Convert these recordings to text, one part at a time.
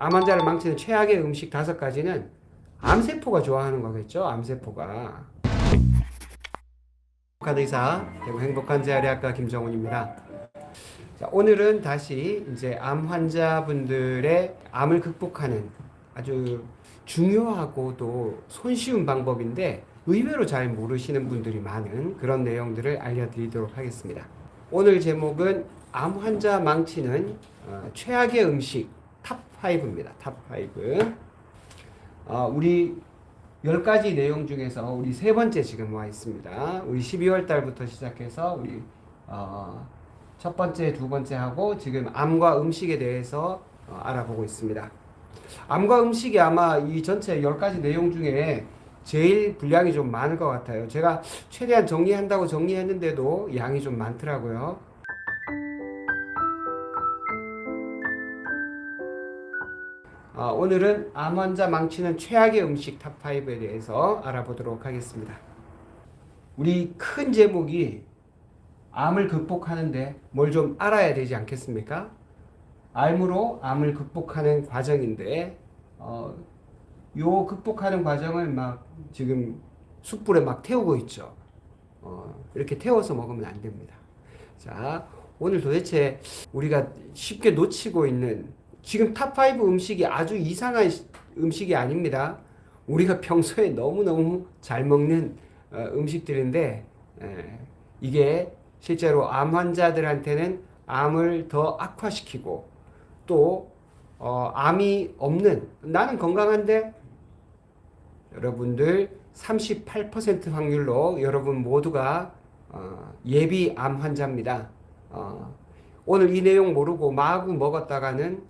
암 환자를 망치는 최악의 음식 5가지는 암세포가 좋아하는 거겠죠. 암세포가. 행복한 의사, 대구 행복한 재활의학과 김정훈입니다. 자, 오늘은 다시 이제 암 환자분들의 암을 극복하는 아주 중요하고도 손쉬운 방법인데 의외로 잘 모르시는 분들이 많은 그런 내용들을 알려드리도록 하겠습니다. 오늘 제목은 암 환자 망치는 최악의 음식 탑5입니다. 탑5. 우리 10가지 내용 중에서 우리 세 번째 지금 와 있습니다. 우리 12월 달부터 시작해서 우리 첫 번째, 두 번째 하고 지금 암과 음식에 대해서 알아보고 있습니다. 암과 음식이 아마 이 전체 10가지 내용 중에 제일 분량이 좀 많을 것 같아요. 제가 최대한 정리한다고 정리했는데도 양이 좀 많더라고요. 오늘은 암 환자 망치는 최악의 음식 탑5에 대해서 알아보도록 하겠습니다. 우리 큰 제목이 암을 극복하는데 뭘 좀 알아야 되지 않겠습니까? 암으로 암을 극복하는 과정인데 요 극복하는 과정을 막 지금 숯불에 막 태우고 있죠. 이렇게 태워서 먹으면 안 됩니다. 자, 오늘 도대체 우리가 쉽게 놓치고 있는 지금 탑5 음식이 아주 이상한 음식이 아닙니다. 우리가 평소에 너무너무 잘 먹는 음식들인데 이게 실제로 암 환자들한테는 암을 더 악화시키고 또 암이 없는 나는 건강한데 여러분들 38% 확률로 여러분 모두가 예비 암 환자입니다. 오늘 이 내용 모르고 마구 먹었다가는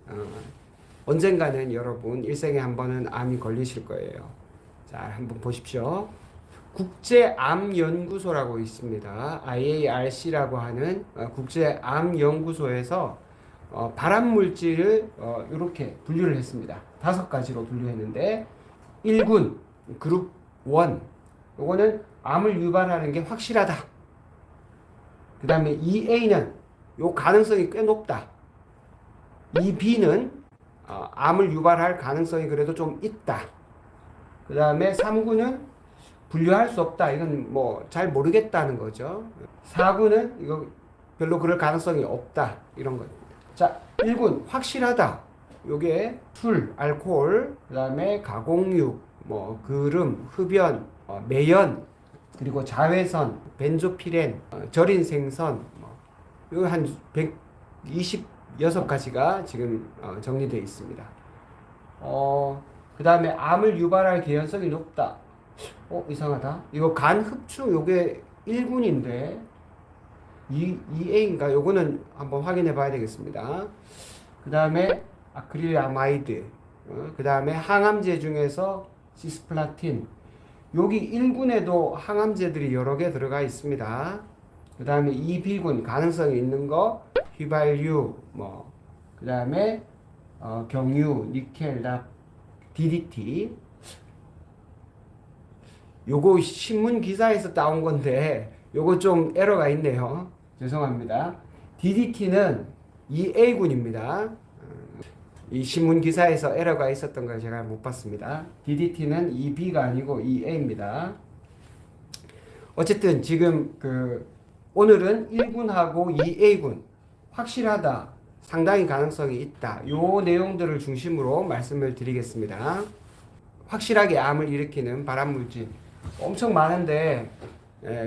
언젠가는 여러분 일생에 한 번은 암이 걸리실 거예요. 자, 한번 보십시오. 국제암연구소라고 있습니다. IARC라고 하는 국제암연구소에서 발암물질을 이렇게 분류를 했습니다. 5가지로 분류했는데 1군 그룹 1 요거는 암을 유발하는 게 확실하다. 그 다음에 2A는 요 가능성이 꽤 높다. 2B는 암을 유발할 가능성이 그래도 좀 있다. 그 다음에 3구는 분류할 수 없다. 이건 뭐 잘 모르겠다는 거죠. 4구는 이거 별로 그럴 가능성이 없다. 이런 겁니다. 자, 1군 확실하다. 요게 술, 알코올, 그 다음에 가공육, 뭐 그름, 흡연, 매연, 그리고 자외선, 벤조피렌, 절인 생선, 요 한 126가지가 지금 정리되어 있습니다. 그 다음에 암을 유발할 개연성이 높다. 이상하다. 이거 간 흡축 요게 1군인데 2A인가? 요거는 한번 확인해 봐야 되겠습니다. 그 다음에 아크릴아마이드, 그 다음에 항암제 중에서 시스플라틴. 여기 1군에도 항암제들이 여러 개 들어가 있습니다. 그 다음에 2B군 가능성이 있는 거 휘발유, 그 다음에 경유, 니켈, DDT. 요거 신문 기사에서 따온 건데 요거 좀 에러가 있네요. 죄송합니다. DDT는 2A군입니다. 이 신문 기사에서 에러가 있었던 걸 제가 못 봤습니다. DDT는 2B가 아니고 2A입니다. 어쨌든 지금 오늘은 1군하고 2A군 확실하다, 상당히 가능성이 있다. 요 내용들을 중심으로 말씀을 드리겠습니다. 확실하게 암을 일으키는 발암물질 엄청 많은데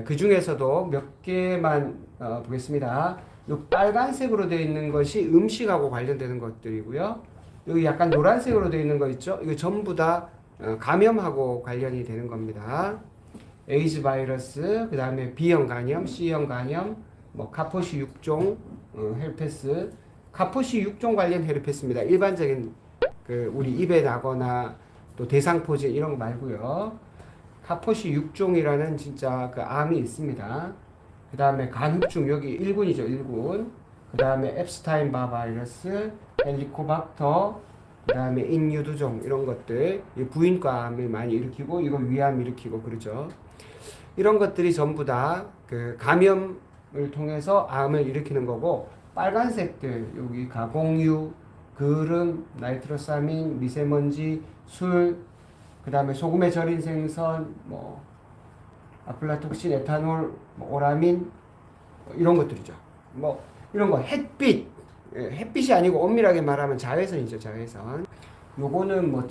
그 중에서도 몇 개만 보겠습니다. 요 빨간색으로 되어 있는 것이 음식하고 관련되는 것들이고요. 여기 약간 노란색으로 되어 있는 거 있죠? 이거 전부 다 감염하고 관련이 되는 겁니다. 에이즈 바이러스, 그 다음에 B형 간염, C형 간염, 카포시 6종 헤르페스, 카포시 6종 관련 헤르페스입니다. 일반적인 우리 입에 나거나 또 대상포진 이런 거 말고요. 카포시 6종이라는 진짜 암이 있습니다. 그 다음에 간흡충, 여기 1군이죠, 1군. 그 다음에 앱스타인 바 바이러스, 헬리코박터, 그 다음에 인유두종, 이런 것들. 부인과 암을 많이 일으키고, 이건 위암 일으키고, 그러죠. 이런 것들이 전부 다 감염을 통해서 암을 일으키는 거고, 빨간색들, 여기 가공유, 그름, 나이트로사민, 미세먼지, 술, 그 다음에 소금에 절인 생선, 뭐 아플라톡신, 에탄올, 뭐 오라민, 뭐 이런 것들이죠. 뭐 이런 거 햇빛, 햇빛이 아니고 엄밀하게 말하면 자외선이죠, 자외선. 요거는 뭐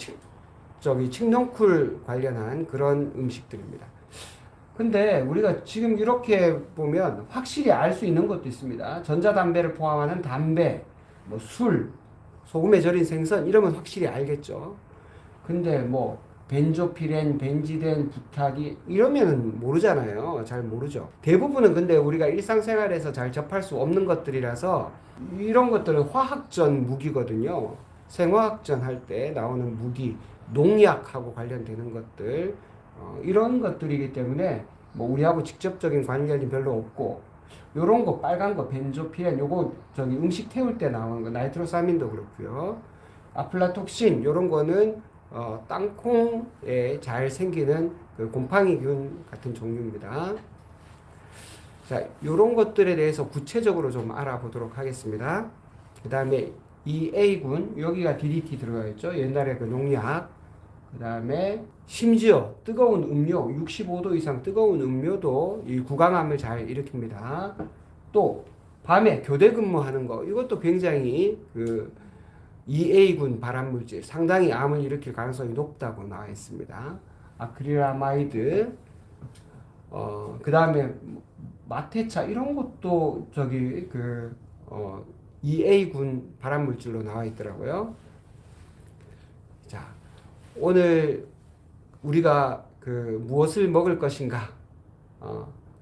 저기 칡농쿨 관련한 그런 음식들입니다. 근데 우리가 지금 이렇게 보면 확실히 알 수 있는 것도 있습니다. 전자담배를 포함하는 담배, 뭐 술, 소금에 절인 생선 이러면 확실히 알겠죠. 근데 뭐 벤조피렌, 벤지덴, 부타기 이러면은 모르잖아요. 잘 모르죠. 대부분은 근데 우리가 일상생활에서 잘 접할 수 없는 것들이라서 이런 것들은 화학전 무기거든요. 생화학전 할 때 나오는 무기, 농약하고 관련되는 것들 이런 것들이기 때문에 뭐 우리하고 직접적인 관련이 별로 없고 요런 거 빨간 거 벤조피렌 요거 저기 음식 태울 때 나오는 거 나이트로사민도 그렇고요. 아플라톡신 요런 거는 땅콩에 잘 생기는 그 곰팡이균 같은 종류입니다. 자, 요런 것들에 대해서 구체적으로 좀 알아보도록 하겠습니다. 그 다음에 이 A군 여기가 DDT 들어가 있죠. 옛날에 그 농약. 그 다음에 심지어 뜨거운 음료 65도 이상 뜨거운 음료도 이 구강암을 잘 일으킵니다. 또 밤에 교대 근무하는 거 이것도 굉장히 그 EA군 발암물질 상당히 암을 일으킬 가능성이 높다고 나와 있습니다. 아크릴아마이드 그 다음에 마테차 이런 것도 저기 그 EA군 발암물질로 나와 있더라고요. 자, 오늘 우리가 그 무엇을 먹을 것인가,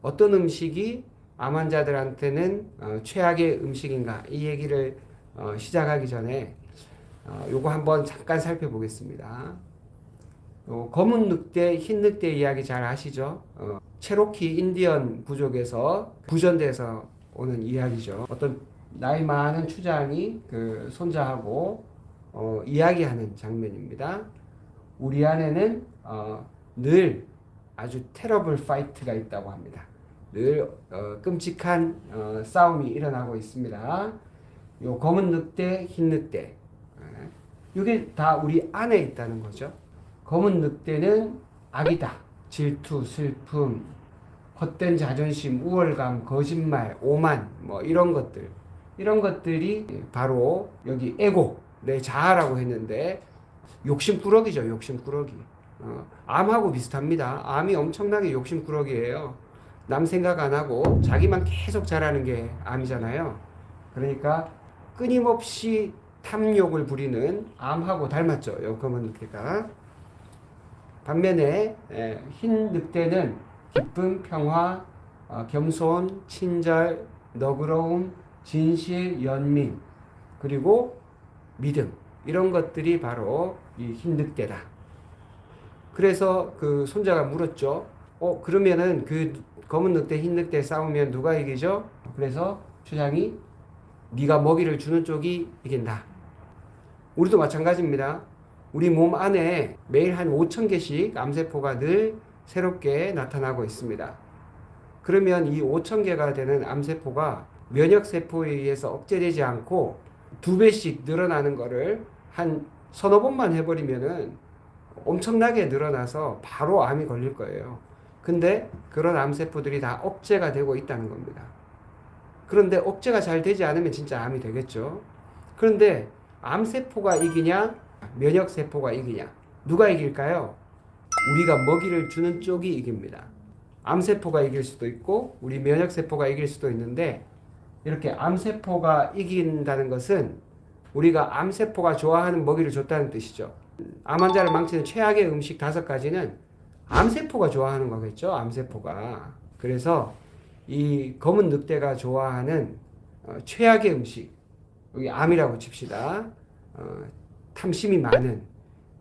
어떤 음식이 암 환자들한테는 최악의 음식인가 이 얘기를 시작하기 전에 요거 한번 잠깐 살펴보겠습니다. 검은 늑대, 흰 늑대 이야기 잘 아시죠? 체로키 인디언 부족에서 구전돼서 오는 이야기죠. 어떤 나이 많은 추장이 그 손자하고 이야기하는 장면입니다. 우리 안에는 늘 아주 테러블 파이트가 있다고 합니다. 늘 끔찍한 싸움이 일어나고 있습니다. 요 검은 늑대, 흰 늑대 이게 다 우리 안에 있다는 거죠. 검은 늑대는 악이다. 질투, 슬픔, 헛된 자존심, 우월감, 거짓말, 오만 뭐 이런 것들 이런 것들이 바로 여기 에고 내 자아라고 했는데 욕심꾸러기죠. 욕심꾸러기. 암하고 비슷합니다. 암이 엄청나게 욕심꾸러기예요. 남 생각 안 하고 자기만 계속 잘하는 게 암이잖아요. 그러니까 끊임없이 탐욕을 부리는 암하고 닮았죠. 요 검은 늑대가. 반면에 흰 늑대는 기쁨, 평화, 겸손, 친절, 너그러움, 진실, 연민, 그리고 믿음 이런 것들이 바로 이 흰 늑대다. 그래서 그 손자가 물었죠. 그러면은 그 검은 늑대, 흰 늑대 싸우면 누가 이기죠? 그래서 추장이 네가 먹이를 주는 쪽이 이긴다. 우리도 마찬가지입니다. 우리 몸 안에 매일 한 5,000개씩 암세포가 늘 새롭게 나타나고 있습니다. 그러면 이 5,000개가 되는 암세포가 면역세포에 의해서 억제되지 않고 2배씩 늘어나는 거를 한 서너 번만 해버리면은 엄청나게 늘어나서 바로 암이 걸릴 거예요. 근데 그런 암세포들이 다 억제가 되고 있다는 겁니다. 그런데 억제가 잘 되지 않으면 진짜 암이 되겠죠. 그런데 암세포가 이기냐, 면역세포가 이기냐, 누가 이길까요? 우리가 먹이를 주는 쪽이 이깁니다. 암세포가 이길 수도 있고 우리 면역세포가 이길 수도 있는데 이렇게 암세포가 이긴다는 것은 우리가 암세포가 좋아하는 먹이를 줬다는 뜻이죠. 암 환자를 망치는 최악의 음식 5가지는 암세포가 좋아하는 거겠죠. 암세포가. 그래서 이 검은 늑대가 좋아하는 최악의 음식, 여기 암이라고 칩시다. 탐심이 많은,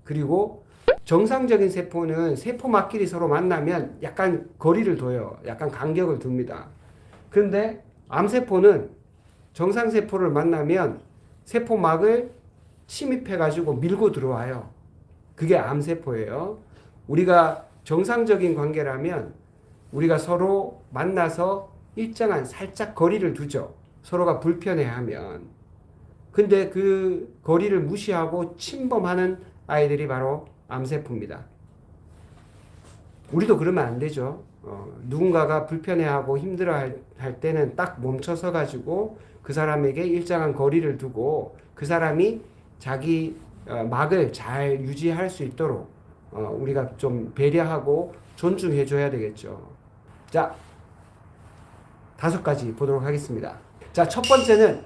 그리고 정상적인 세포는 세포막끼리 서로 만나면 약간 거리를 둬요. 약간 간격을 둡니다. 그런데 암세포는 정상세포를 만나면 세포막을 침입해가지고 밀고 들어와요. 그게 암세포예요. 우리가 정상적인 관계라면 우리가 서로 만나서 일정한 살짝 거리를 두죠. 서로가 불편해하면. 근데 그 거리를 무시하고 침범하는 아이들이 바로 암세포입니다. 우리도 그러면 안 되죠. 누군가가 불편해하고 힘들어할 때는 딱 멈춰서 가지고 그 사람에게 일정한 거리를 두고 그 사람이 자기 막을 잘 유지할 수 있도록 우리가 좀 배려하고 존중해 줘야 되겠죠. 자, 5가지 보도록 하겠습니다. 자, 첫 번째는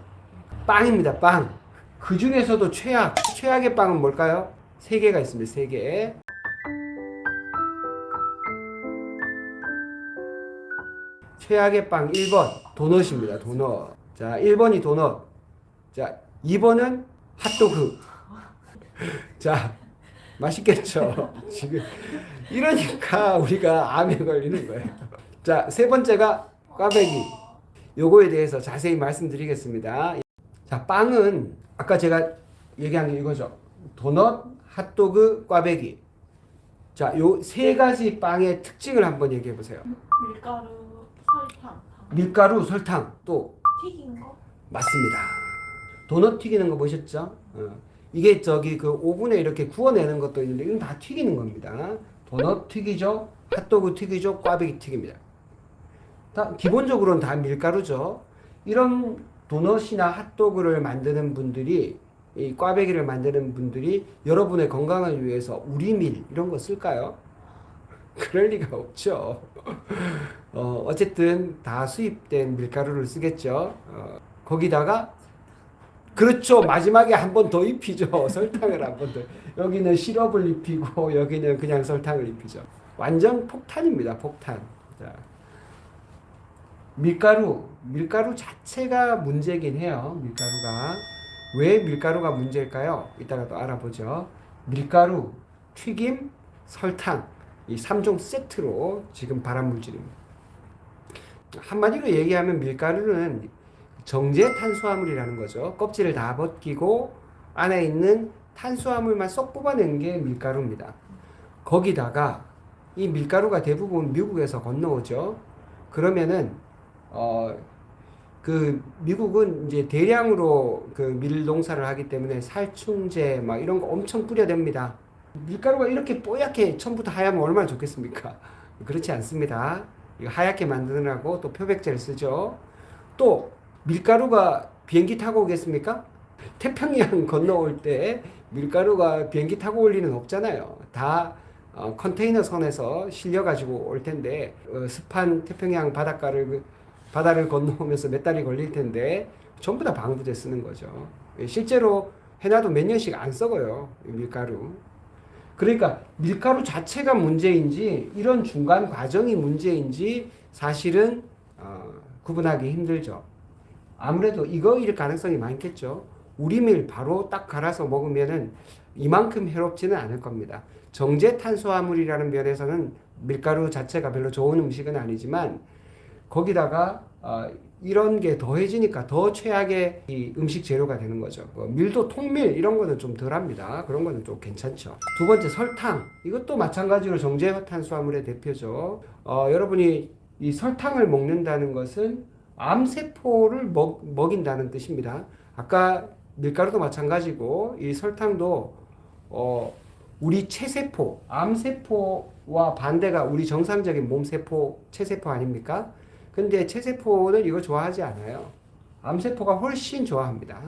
빵입니다. 빵. 그 중에서도 최악의 빵은 뭘까요? 3개가 있습니다. 3개. 최악의 빵 1번 도넛입니다. 도넛. 자, 1번이 도넛. 자, 2번은 핫도그. 자, 맛있겠죠. 지금 이러니까 우리가 암에 걸리는 거예요. 자, 3번째가 꽈배기. 요거에 대해서 자세히 말씀드리겠습니다. 자, 빵은 아까 제가 얘기한 게 이거죠. 도넛, 핫도그, 꽈배기. 자, 요 3가지 빵의 특징을 한번 얘기해 보세요. 밀가루, 설탕. 밀가루, 설탕, 또 튀긴 거? 맞습니다. 도넛 튀기는 거 보셨죠? 이게 그 오븐에 이렇게 구워내는 것도 있는데 이건 다 튀기는 겁니다. 도넛 튀기죠, 핫도그 튀기죠, 꽈배기 튀깁니다. 기본적으로는 다 밀가루죠. 이런 도넛이나 핫도그를 만드는 분들이, 이 꽈배기를 만드는 분들이 여러분의 건강을 위해서 우리밀 이런 거 쓸까요? 그럴 리가 없죠. 어쨌든 다 수입된 밀가루를 쓰겠죠. 거기다가 그렇죠. 마지막에 한 번 더 입히죠. 설탕을 한 번 더. 여기는 시럽을 입히고 여기는 그냥 설탕을 입히죠. 완전 폭탄입니다. 폭탄. 자, 밀가루 자체가 문제긴 해요. 밀가루가. 왜 밀가루가 문제일까요? 이따가 또 알아보죠. 밀가루, 튀김, 설탕. 이 3종 세트로 지금 발암물질입니다. 한마디로 얘기하면 밀가루는 정제 탄수화물이라는 거죠. 껍질을 다 벗기고 안에 있는 탄수화물만 쏙 뽑아낸 게 밀가루입니다. 거기다가 이 밀가루가 대부분 미국에서 건너오죠. 그러면은 그 미국은 이제 대량으로 그 밀 농사를 하기 때문에 살충제 막 이런 거 엄청 뿌려댑니다. 밀가루가 이렇게 뽀얗게 처음부터 하얗면 얼마나 좋겠습니까? 그렇지 않습니다. 이거 하얗게 만드느라고 또 표백제를 쓰죠. 또 밀가루가 비행기 타고 오겠습니까? 태평양 건너올 때 밀가루가 비행기 타고 올 리는 없잖아요. 다 컨테이너 선에서 실려가지고 올 텐데 습한 태평양 바다를 건너오면서 몇 달이 걸릴 텐데 전부 다 방부제 쓰는 거죠. 실제로 해놔도 몇 년씩 안 썩어요. 밀가루. 그러니까 밀가루 자체가 문제인지 이런 중간 과정이 문제인지 사실은 구분하기 힘들죠. 아무래도 이거일 가능성이 많겠죠. 우리밀 바로 딱 갈아서 먹으면은 이만큼 해롭지는 않을 겁니다. 정제 탄수화물이라는 면에서는 밀가루 자체가 별로 좋은 음식은 아니지만 거기다가 이런 게 더해지니까 더 최악의 이 음식 재료가 되는 거죠. 밀도 통밀 이런 거는 좀 덜합니다. 그런 거는 좀 괜찮죠. 2번째 설탕. 이것도 마찬가지로 정제 탄수화물의 대표죠. 여러분이 이 설탕을 먹는다는 것은 암세포를 먹인다는 뜻입니다. 아까 밀가루도 마찬가지고 이 설탕도 우리 체세포, 암세포와 반대가 우리 정상적인 몸세포, 체세포 아닙니까? 근데 체세포는 이거 좋아하지 않아요. 암세포가 훨씬 좋아합니다.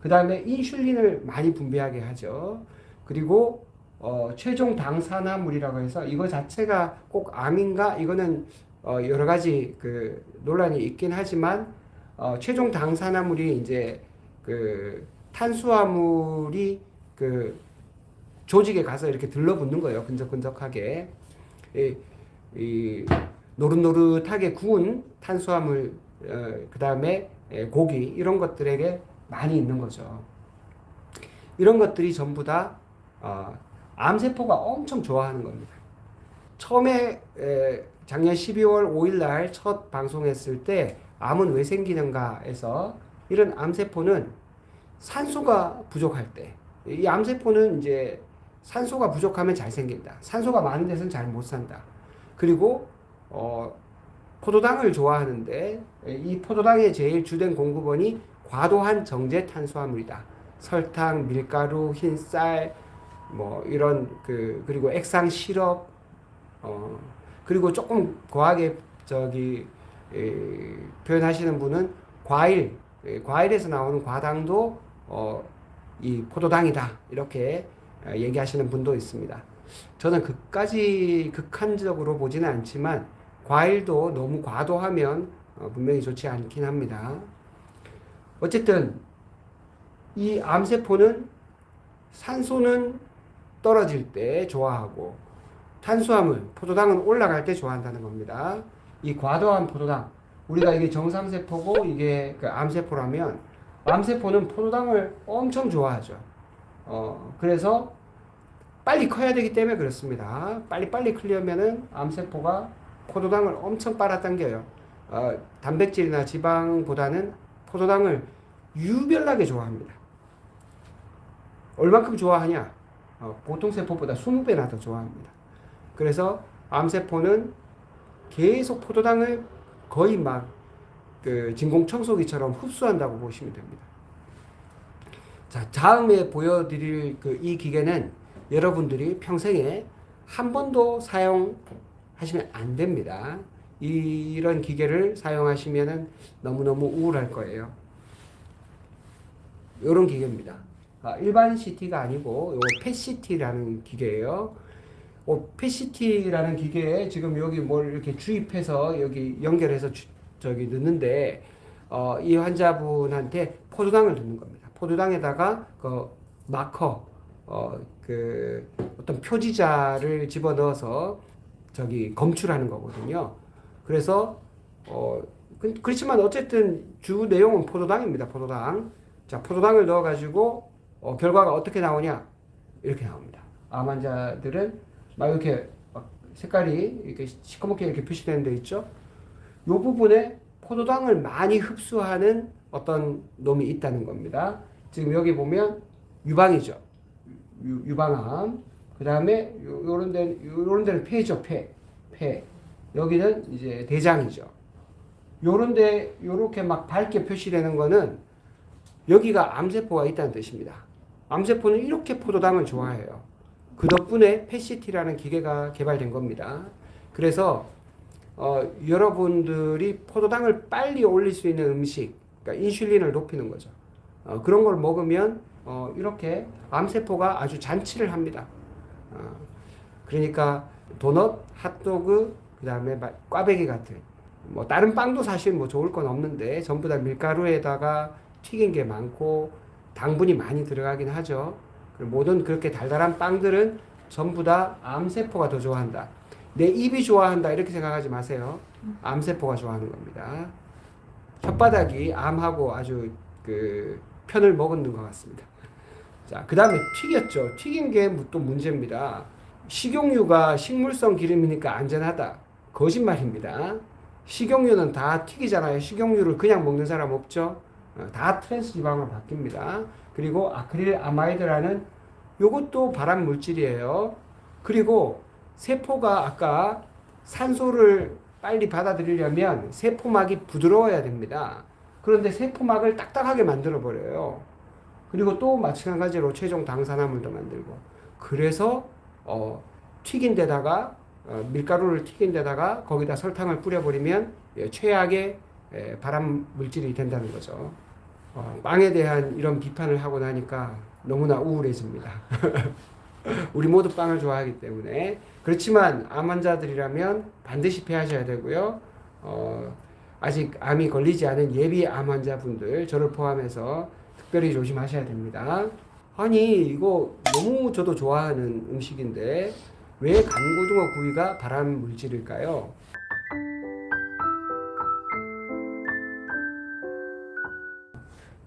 그 다음에 인슐린을 많이 분비하게 하죠. 그리고 최종 당산화물이라고 해서 이거 자체가 꼭 암인가? 이거는 여러 가지 그 논란이 있긴 하지만 최종 당산화물이 이제 그 탄수화물이 그 조직에 가서 이렇게 들러붙는 거예요. 끈적끈적하게. 이 노릇노릇하게 구운 탄수화물, 그 다음에 고기 이런 것들에게 많이 있는 거죠. 이런 것들이 전부 다 암세포가 엄청 좋아하는 겁니다. 처음에 작년 12월 5일 날 첫 방송했을 때 암은 왜 생기는가 해서 이런 암세포는 산소가 부족할 때, 이 암세포는 이제 산소가 부족하면 잘 생긴다. 산소가 많은 데서는 잘 못 산다. 그리고 포도당을 좋아하는데 이 포도당의 제일 주된 공급원이 과도한 정제 탄수화물이다. 설탕, 밀가루, 흰쌀, 뭐 이런 그리고 액상 시럽, 그리고 조금 과하게 표현하시는 분은 과일에서 나오는 과당도 이 포도당이다 이렇게 얘기하시는 분도 있습니다. 저는 그까지 극한적으로 보지는 않지만 과일도 너무 과도하면 분명히 좋지 않긴 합니다. 어쨌든 이 암세포는 산소는 떨어질 때 좋아하고 탄수화물, 포도당은 올라갈 때 좋아한다는 겁니다. 이 과도한 포도당, 우리가 이게 정상세포고 이게 그 암세포라면 암세포는 포도당을 엄청 좋아하죠. 그래서 빨리 커야 되기 때문에 그렇습니다. 빨리 크려면은 암세포가 포도당을 엄청 빨아당겨요. 단백질이나 지방보다는 포도당을 유별나게 좋아합니다. 얼만큼 좋아하냐? 보통 세포보다 20배나 더 좋아합니다. 그래서 암세포는 계속 포도당을 거의 막 진공청소기처럼 흡수한다고 보시면 됩니다. 자, 다음에 보여드릴 이 기계는 여러분들이 평생에 한 번도 사용하시면 안 됩니다. 이런 기계를 사용하시면 너무너무 우울할 거예요. 이런 기계입니다. 일반 CT가 아니고 요 펫CT라는 기계예요. 펫CT라는 기계에 지금 여기 뭘 이렇게 주입해서 여기 연결해서 넣는데 이 환자분한테 포도당을 넣는 겁니다. 포도당에다가 그 마커 어떤 표지자를 집어넣어서 검출하는 거거든요. 그래서 그렇지만 어쨌든 주 내용은 포도당입니다. 포도당. 자, 포도당을 넣어가지고 결과가 어떻게 나오냐? 이렇게 나옵니다. 암 환자들은 막 이렇게 색깔이 이렇게 시커멓게 이렇게 표시되는 데 있죠? 이 부분에 포도당을 많이 흡수하는 어떤 놈이 있다는 겁니다. 지금 여기 보면 유방이죠. 유방암. 그 다음에 요런 데는 폐죠, 폐. 여기는 이제 대장이죠. 요런데 요렇게 막 밝게 표시되는 거는 여기가 암세포가 있다는 뜻입니다. 암세포는 이렇게 포도당을 좋아해요. 그 덕분에 펫CT라는 기계가 개발된 겁니다. 그래서 여러분들이 포도당을 빨리 올릴 수 있는 음식, 그러니까 인슐린을 높이는 거죠. 그런 걸 먹으면 이렇게 암세포가 아주 잔치를 합니다. 그러니까 도넛, 핫도그, 그 다음에 꽈배기 같은 뭐 다른 빵도 사실 뭐 좋을 건 없는데 전부 다 밀가루에다가 튀긴 게 많고 당분이 많이 들어가긴 하죠. 모든 그렇게 달달한 빵들은 전부 다 암세포가 더 좋아한다. 내 입이 좋아한다 이렇게 생각하지 마세요. 암세포가 좋아하는 겁니다. 혓바닥이 암하고 아주 편을 먹는 것 같습니다. 자, 그 다음에 튀겼죠. 튀긴 게 또 문제입니다. 식용유가 식물성 기름이니까 안전하다. 거짓말입니다. 식용유는 다 튀기잖아요. 식용유를 그냥 먹는 사람 없죠. 다 트랜스 지방으로 바뀝니다. 그리고 아크릴 아마이드라는 요것도 발암 물질이에요. 그리고 세포가 아까 산소를 빨리 받아들이려면 세포막이 부드러워야 됩니다. 그런데 세포막을 딱딱하게 만들어 버려요. 그리고 또 마찬가지로 최종 당산화물도 만들고. 그래서 튀긴 데다가 밀가루를 튀긴 데다가 거기다 설탕을 뿌려버리면 최악의 발암 물질이 된다는 거죠. 빵에 대한 이런 비판을 하고 나니까 너무나 우울해집니다. 우리 모두 빵을 좋아하기 때문에. 그렇지만 암 환자들이라면 반드시 피하셔야 되고요. 아직 암이 걸리지 않은 예비 암 환자분들, 저를 포함해서 특별히 조심하셔야 됩니다. 아니, 이거 너무 저도 좋아하는 음식인데 왜 간고등어 구이가 발암 물질일까요?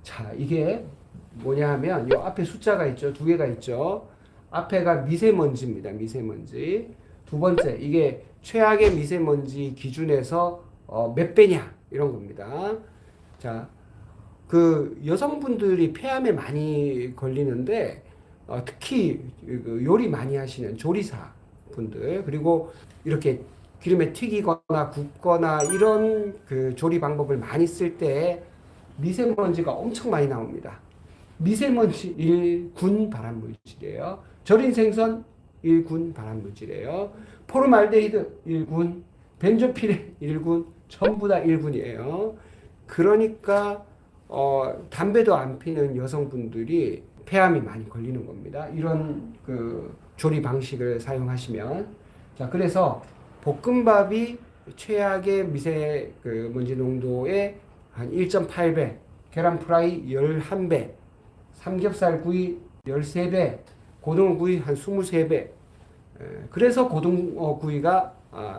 자, 이게 뭐냐 하면 요 앞에 숫자가 있죠. 두 개가 있죠. 앞에가 미세먼지입니다. 미세먼지. 두 번째, 이게 최악의 미세먼지 기준에서 몇 배냐 이런 겁니다. 자, 여성분들이 폐암에 많이 걸리는데 특히 요리 많이 하시는 조리사 분들, 그리고 이렇게 기름에 튀기거나 굽거나 이런 그 조리 방법을 많이 쓸 때 미세먼지가 엄청 많이 나옵니다. 미세먼지 1군 발암물질이에요. 절인 생선 1군 발암물질이에요. 포르말데히드 1군, 벤조필 1군, 전부 다 1군이에요. 그러니까 담배도 안 피는 여성분들이 폐암이 많이 걸리는 겁니다. 이런 그 조리 방식을 사용하시면. 자, 그래서 볶음밥이 최악의 미세 그 먼지 농도의 한 1.8배, 계란 프라이 11배, 삼겹살 구이 13배, 고등어 구이 한 23배. 그래서 고등어 구이가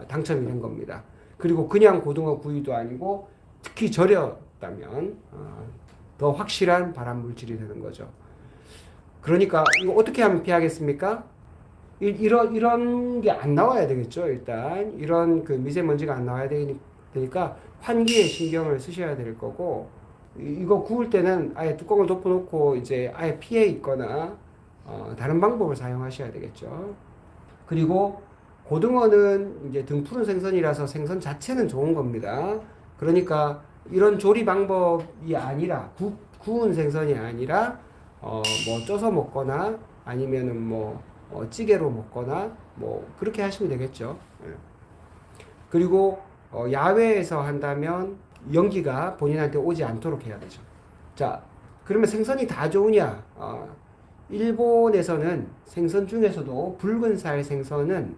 당첨이 된 겁니다. 그리고 그냥 고등어 구이도 아니고 특히 절였다면 더 확실한 발암 물질이 되는 거죠. 그러니까 이거 어떻게 하면 피하겠습니까? 이런 게 안 나와야 되겠죠. 일단 이런 그 미세먼지가 안 나와야 되니까 환기에 신경을 쓰셔야 될 거고, 이거 구울 때는 아예 뚜껑을 덮어놓고 이제 아예 피해 있거나 다른 방법을 사용하셔야 되겠죠. 그리고 고등어는 이제 등푸른 생선이라서 생선 자체는 좋은 겁니다. 그러니까 이런 조리 방법이 아니라 구운 생선이 아니라 뭐 쪄서 먹거나 아니면은 뭐 찌개로 먹거나 뭐 그렇게 하시면 되겠죠. 그리고 야외에서 한다면 연기가 본인한테 오지 않도록 해야 되죠. 자, 그러면 생선이 다 좋으냐? 일본에서는 생선 중에서도 붉은살 생선은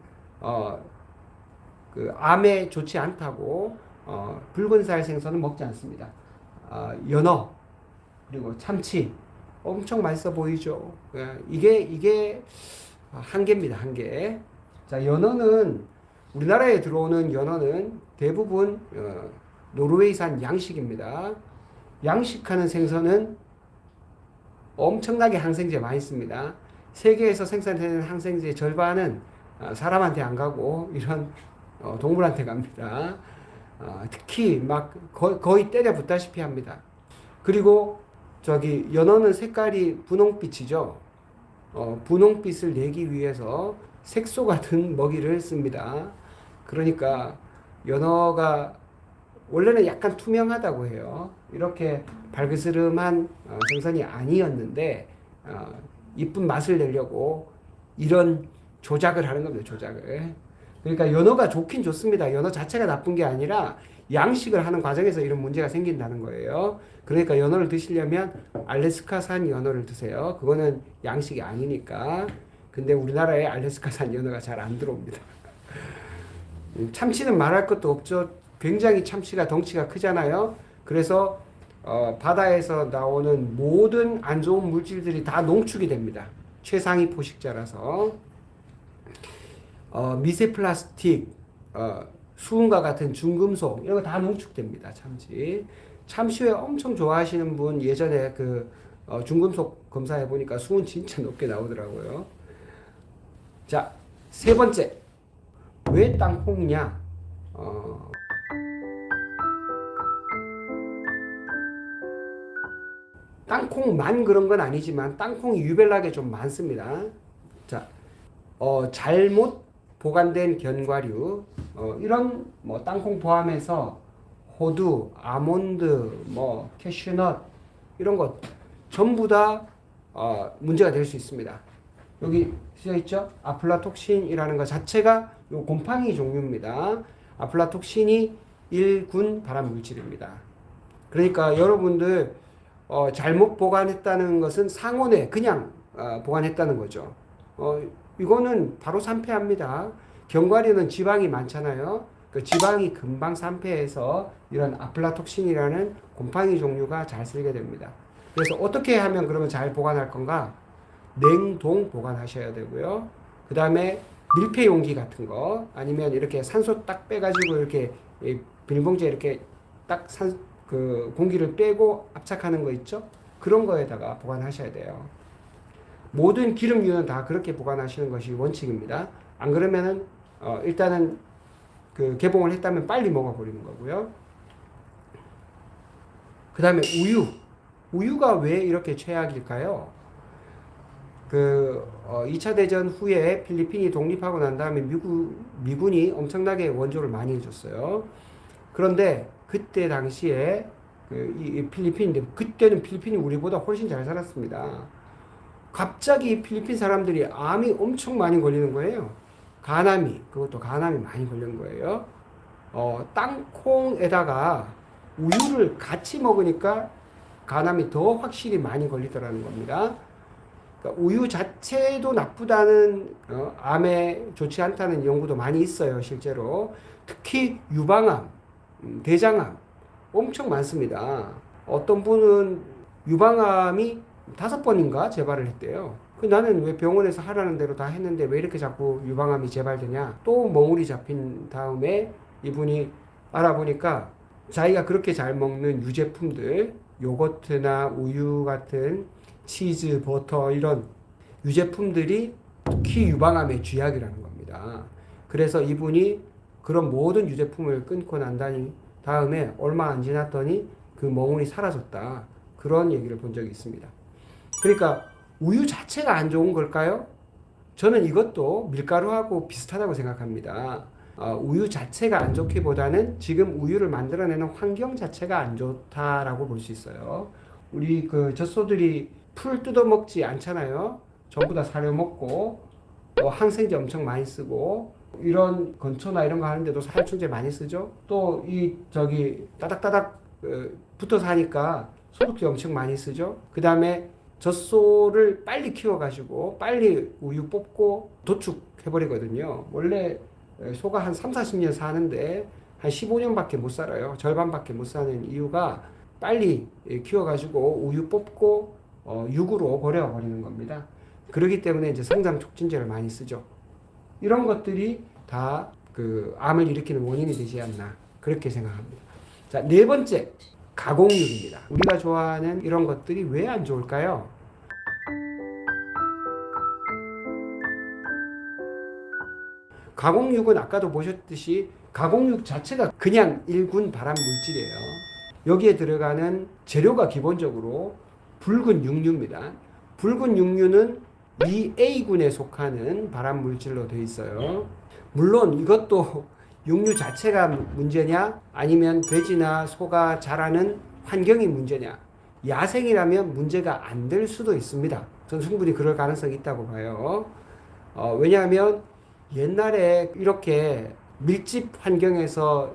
그 암에 좋지 않다고 붉은살 생선은 먹지 않습니다. 연어 그리고 참치 엄청 맛있어 보이죠. 이게 한계입니다. 한계. 자, 연어는 우리나라에 들어오는 연어는 대부분 노르웨이산 양식입니다. 양식하는 생선은 엄청나게 항생제 많이 씁니다. 세계에서 생산되는 항생제의 절반은 사람한테 안 가고 이런 동물한테 갑니다. 특히 막 거의 때려 붙다시피 합니다. 그리고 저기 연어는 색깔이 분홍빛이죠. 분홍빛을 내기 위해서 색소 같은 먹이를 씁니다. 그러니까 연어가 원래는 약간 투명하다고 해요. 이렇게 발그스름한 생선이 아니었는데 이쁜 맛을 내려고 이런 조작을 하는 겁니다. 조작을. 그러니까 연어가 좋긴 좋습니다. 연어 자체가 나쁜 게 아니라 양식을 하는 과정에서 이런 문제가 생긴다는 거예요. 그러니까 연어를 드시려면 알래스카산 연어를 드세요. 그거는 양식이 아니니까. 근데 우리나라에 알래스카산 연어가 잘 안 들어옵니다. 참치는 말할 것도 없죠. 굉장히 참치가 덩치가 크잖아요. 그래서 바다에서 나오는 모든 안 좋은 물질들이 다 농축이 됩니다. 최상위 포식자라서. 미세 플라스틱, 수은과 같은 중금속 이런 거 다 농축됩니다. 참치회 엄청 좋아하시는 분 예전에 그 중금속 검사해 보니까 수은 진짜 높게 나오더라고요. 자, 세 번째. 왜 땅콩이냐? 땅콩만 그런 건 아니지만 땅콩이 유별나게 좀 많습니다. 자, 잘못 보관된 견과류, 이런 뭐 땅콩 포함해서 호두, 아몬드, 뭐 캐슈넛 이런 것 전부 다 문제가 될 수 있습니다. 여기 쓰여 있죠? 아플라톡신이라는 것 자체가 요 곰팡이 종류입니다. 아플라톡신이 1군 발암 물질입니다. 그러니까 여러분들 잘못 보관했다는 것은 상온에 그냥 보관했다는 거죠. 이거는 바로 산패합니다. 견과류는 지방이 많잖아요. 그 지방이 금방 산패해서 이런 아플라톡신이라는 곰팡이 종류가 잘 쓸게 됩니다. 그래서 어떻게 하면 그러면 잘 보관할 건가? 냉동 보관하셔야 되고요. 그 다음에 밀폐 용기 같은 거 아니면 이렇게 산소 딱 빼가지고 이렇게 비닐봉지에 이렇게 딱 그 공기를 빼고 압착하는 거 있죠? 그런 거에다가 보관하셔야 돼요. 모든 기름류는 다 그렇게 보관하시는 것이 원칙입니다. 안 그러면은 일단은 그 개봉을 했다면 빨리 먹어버리는 거고요. 그 다음에 우유가 왜 이렇게 최악일까요? 그 2차 대전 후에 필리핀이 독립하고 난 다음에 미군이 엄청나게 원조를 많이 해줬어요. 그런데 그때 당시에 이 필리핀인데 그때는 필리핀이 우리보다 훨씬 잘 살았습니다. 갑자기 필리핀 사람들이 암이 엄청 많이 걸리는 거예요. 그것도 간암이 많이 걸린 거예요. 땅콩에다가 우유를 같이 먹으니까 간암이 더 확실히 많이 걸리더라는 겁니다. 그러니까 우유 자체도 나쁘다는 암에 좋지 않다는 연구도 많이 있어요, 실제로. 특히 유방암, 대장암 엄청 많습니다. 어떤 분은 유방암이 5번인가 재발을 했대요. 나는 왜 병원에서 하라는 대로 다 했는데 왜 이렇게 자꾸 유방암이 재발되냐? 또 멍울이 잡힌 다음에 이분이 알아보니까 자기가 그렇게 잘 먹는 유제품들, 요거트나 우유 같은 치즈, 버터 이런 유제품들이 특히 유방암의 쥐약이라는 겁니다. 그래서 이분이 그런 모든 유제품을 끊고 난 다음에 얼마 안 지났더니 그 멍울이 사라졌다. 그런 얘기를 본 적이 있습니다. 그러니까 우유 자체가 안 좋은 걸까요? 저는 이것도 밀가루하고 비슷하다고 생각합니다. 우유 자체가 안 좋기보다는 지금 우유를 만들어내는 환경 자체가 안 좋다라고 볼 수 있어요. 우리 그 젖소들이 풀 뜯어 먹지 않잖아요. 전부 다 사료 먹고 항생제 엄청 많이 쓰고 이런 건초나 이런 거 하는데도 살충제 많이 쓰죠. 또 따닥따닥 붙어서 하니까 소독제 엄청 많이 쓰죠. 그 다음에 젖소를 빨리 키워가지고 빨리 우유 뽑고 도축해버리거든요. 원래 소가 한 3, 40년 사는데 한 15년밖에 못 살아요. 절반밖에 못 사는 이유가 빨리 키워가지고 우유 뽑고 육으로 버려버리는 겁니다. 그렇기 때문에 이제 성장 촉진제를 많이 쓰죠. 이런 것들이 다 그 암을 일으키는 원인이 되지 않나 그렇게 생각합니다. 자, 네 번째 가공육입니다. 우리가 좋아하는 이런 것들이 왜 안 좋을까요? 가공육은 아까도 보셨듯이 가공육 자체가 그냥 일군 발암 물질이에요. 여기에 들어가는 재료가 기본적으로 붉은 육류입니다. 붉은 육류는 EA군에 속하는 발암 물질로 되어 있어요. 물론 이것도 육류 자체가 문제냐 아니면 돼지나 소가 자라는 환경이 문제냐, 야생이라면 문제가 안 될 수도 있습니다. 저는 충분히 그럴 가능성이 있다고 봐요. 왜냐하면 옛날에 이렇게 밀집 환경에서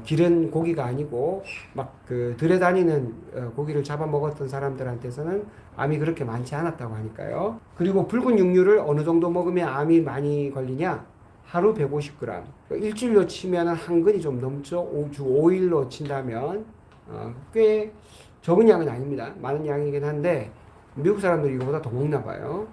기른 고기가 아니고 막 들에 다니는 고기를 잡아 먹었던 사람들한테서는 암이 그렇게 많지 않았다고 하니까요. 그리고 붉은 육류를 어느 정도 먹으면 암이 많이 걸리냐? 하루 150g. 일주일로 치면 한 근이 좀 넘죠. 주 5일로 친다면 꽤 적은 양은 아닙니다. 많은 양이긴 한데 미국 사람들이 이거보다 더 먹나 봐요.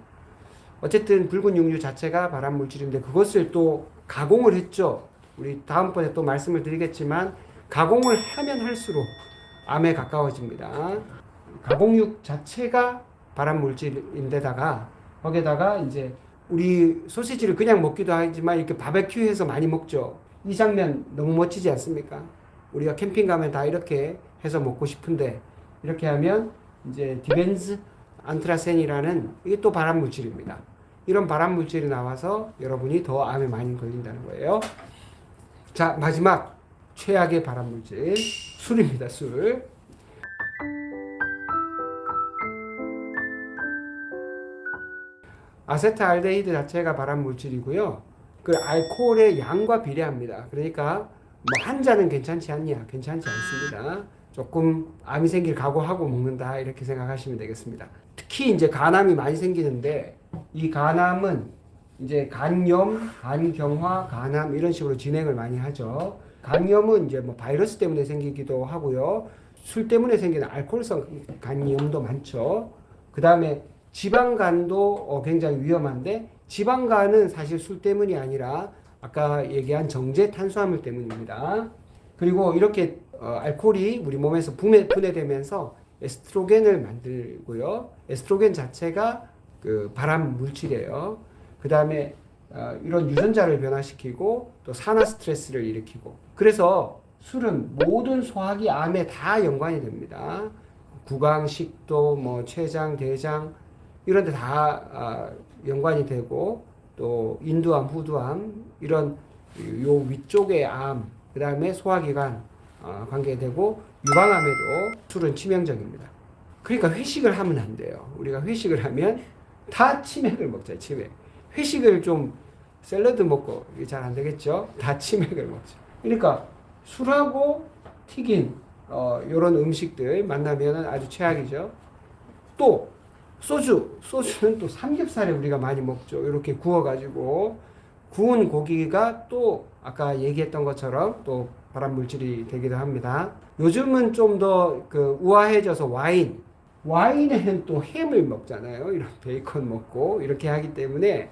어쨌든 붉은 육류 자체가 발암 물질인데 그것을 또 가공을 했죠. 우리 다음번에 또 말씀을 드리겠지만 가공을 하면 할수록 암에 가까워집니다. 가공육 자체가 발암 물질인데다가 거기에다가 이제 우리 소시지를 그냥 먹기도 하지만 이렇게 바베큐해서 많이 먹죠. 이 장면 너무 멋지지 않습니까? 우리가 캠핑 가면 다 이렇게 해서 먹고 싶은데 이렇게 하면 이제 디벤즈 안트라센이라는 이게 또 발암 물질입니다. 이런 발암 물질이 나와서 여러분이 더 암에 많이 걸린다는 거예요. 자, 마지막 최악의 발암 물질 술입니다. 술. 아세트알데히드 자체가 발암 물질이고요. 그 알코올의 양과 비례합니다. 그러니까 뭐 한 잔은 괜찮지 않냐? 괜찮지 않습니다. 조금 암이 생길 각오하고 먹는다 이렇게 생각하시면 되겠습니다. 특히 이제 간암이 많이 생기는데 이 간암은 이제 간염, 간경화, 간암 이런 식으로 진행을 많이 하죠. 간염은 이제 뭐 바이러스 때문에 생기기도 하고요. 술 때문에 생기는 알코올성 간염도 많죠. 그 다음에 지방간도 굉장히 위험한데 지방간은 사실 술 때문이 아니라 아까 얘기한 정제 탄수화물 때문입니다. 그리고 이렇게 알코올이 우리 몸에서 분해되면서 에스트로겐을 만들고요. 에스트로겐 자체가 그 발암 물질이에요. 그 다음에 이런 유전자를 변화시키고 또 산화 스트레스를 일으키고 그래서 술은 모든 소화기 암에 다 연관이 됩니다. 구강, 식도, 뭐 췌장, 대장 이런 데 다 연관이 되고 또 인두암, 후두암 이런 요 위쪽의 암, 그 다음에 소화기관 관계되고 유방암에도 술은 치명적입니다. 그러니까 회식을 하면 안 돼요. 우리가 회식을 하면 다 치맥을 먹자, 치맥. 회식을 좀 샐러드 먹고 잘 안 되겠죠? 다 치맥을 먹죠. 그러니까 술하고 튀긴 이런 음식들 만나면 아주 최악이죠. 또 소주는 또 삼겹살에 우리가 많이 먹죠. 이렇게 구워가지고 구운 고기가 또 아까 얘기했던 것처럼 또 발암 물질이 되기도 합니다. 요즘은 좀 더 그 우아해져서 와인에는 또 햄을 먹잖아요. 이런 베이컨 먹고 이렇게 하기 때문에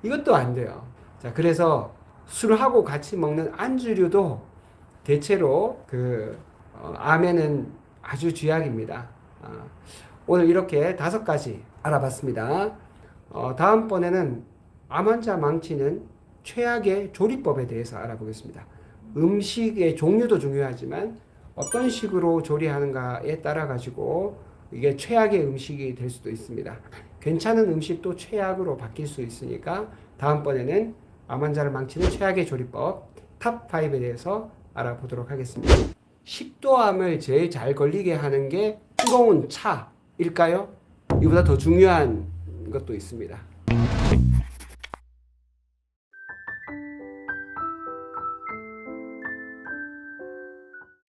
이것도 안 돼요. 자, 그래서 술하고 같이 먹는 안주류도 대체로 암에는 아주 쥐약입니다. 오늘 이렇게 5가지 알아봤습니다. 다음번에는 암 환자 망치는 최악의 조리법에 대해서 알아보겠습니다. 음식의 종류도 중요하지만 어떤 식으로 조리하는가에 따라 가지고 이게 최악의 음식이 될 수도 있습니다. 괜찮은 음식도 최악으로 바뀔 수 있으니까 다음번에는 암 환자를 망치는 최악의 조리법 탑5에 대해서 알아보도록 하겠습니다. 식도암을 제일 잘 걸리게 하는 게 뜨거운 차일까요? 이보다 더 중요한 것도 있습니다.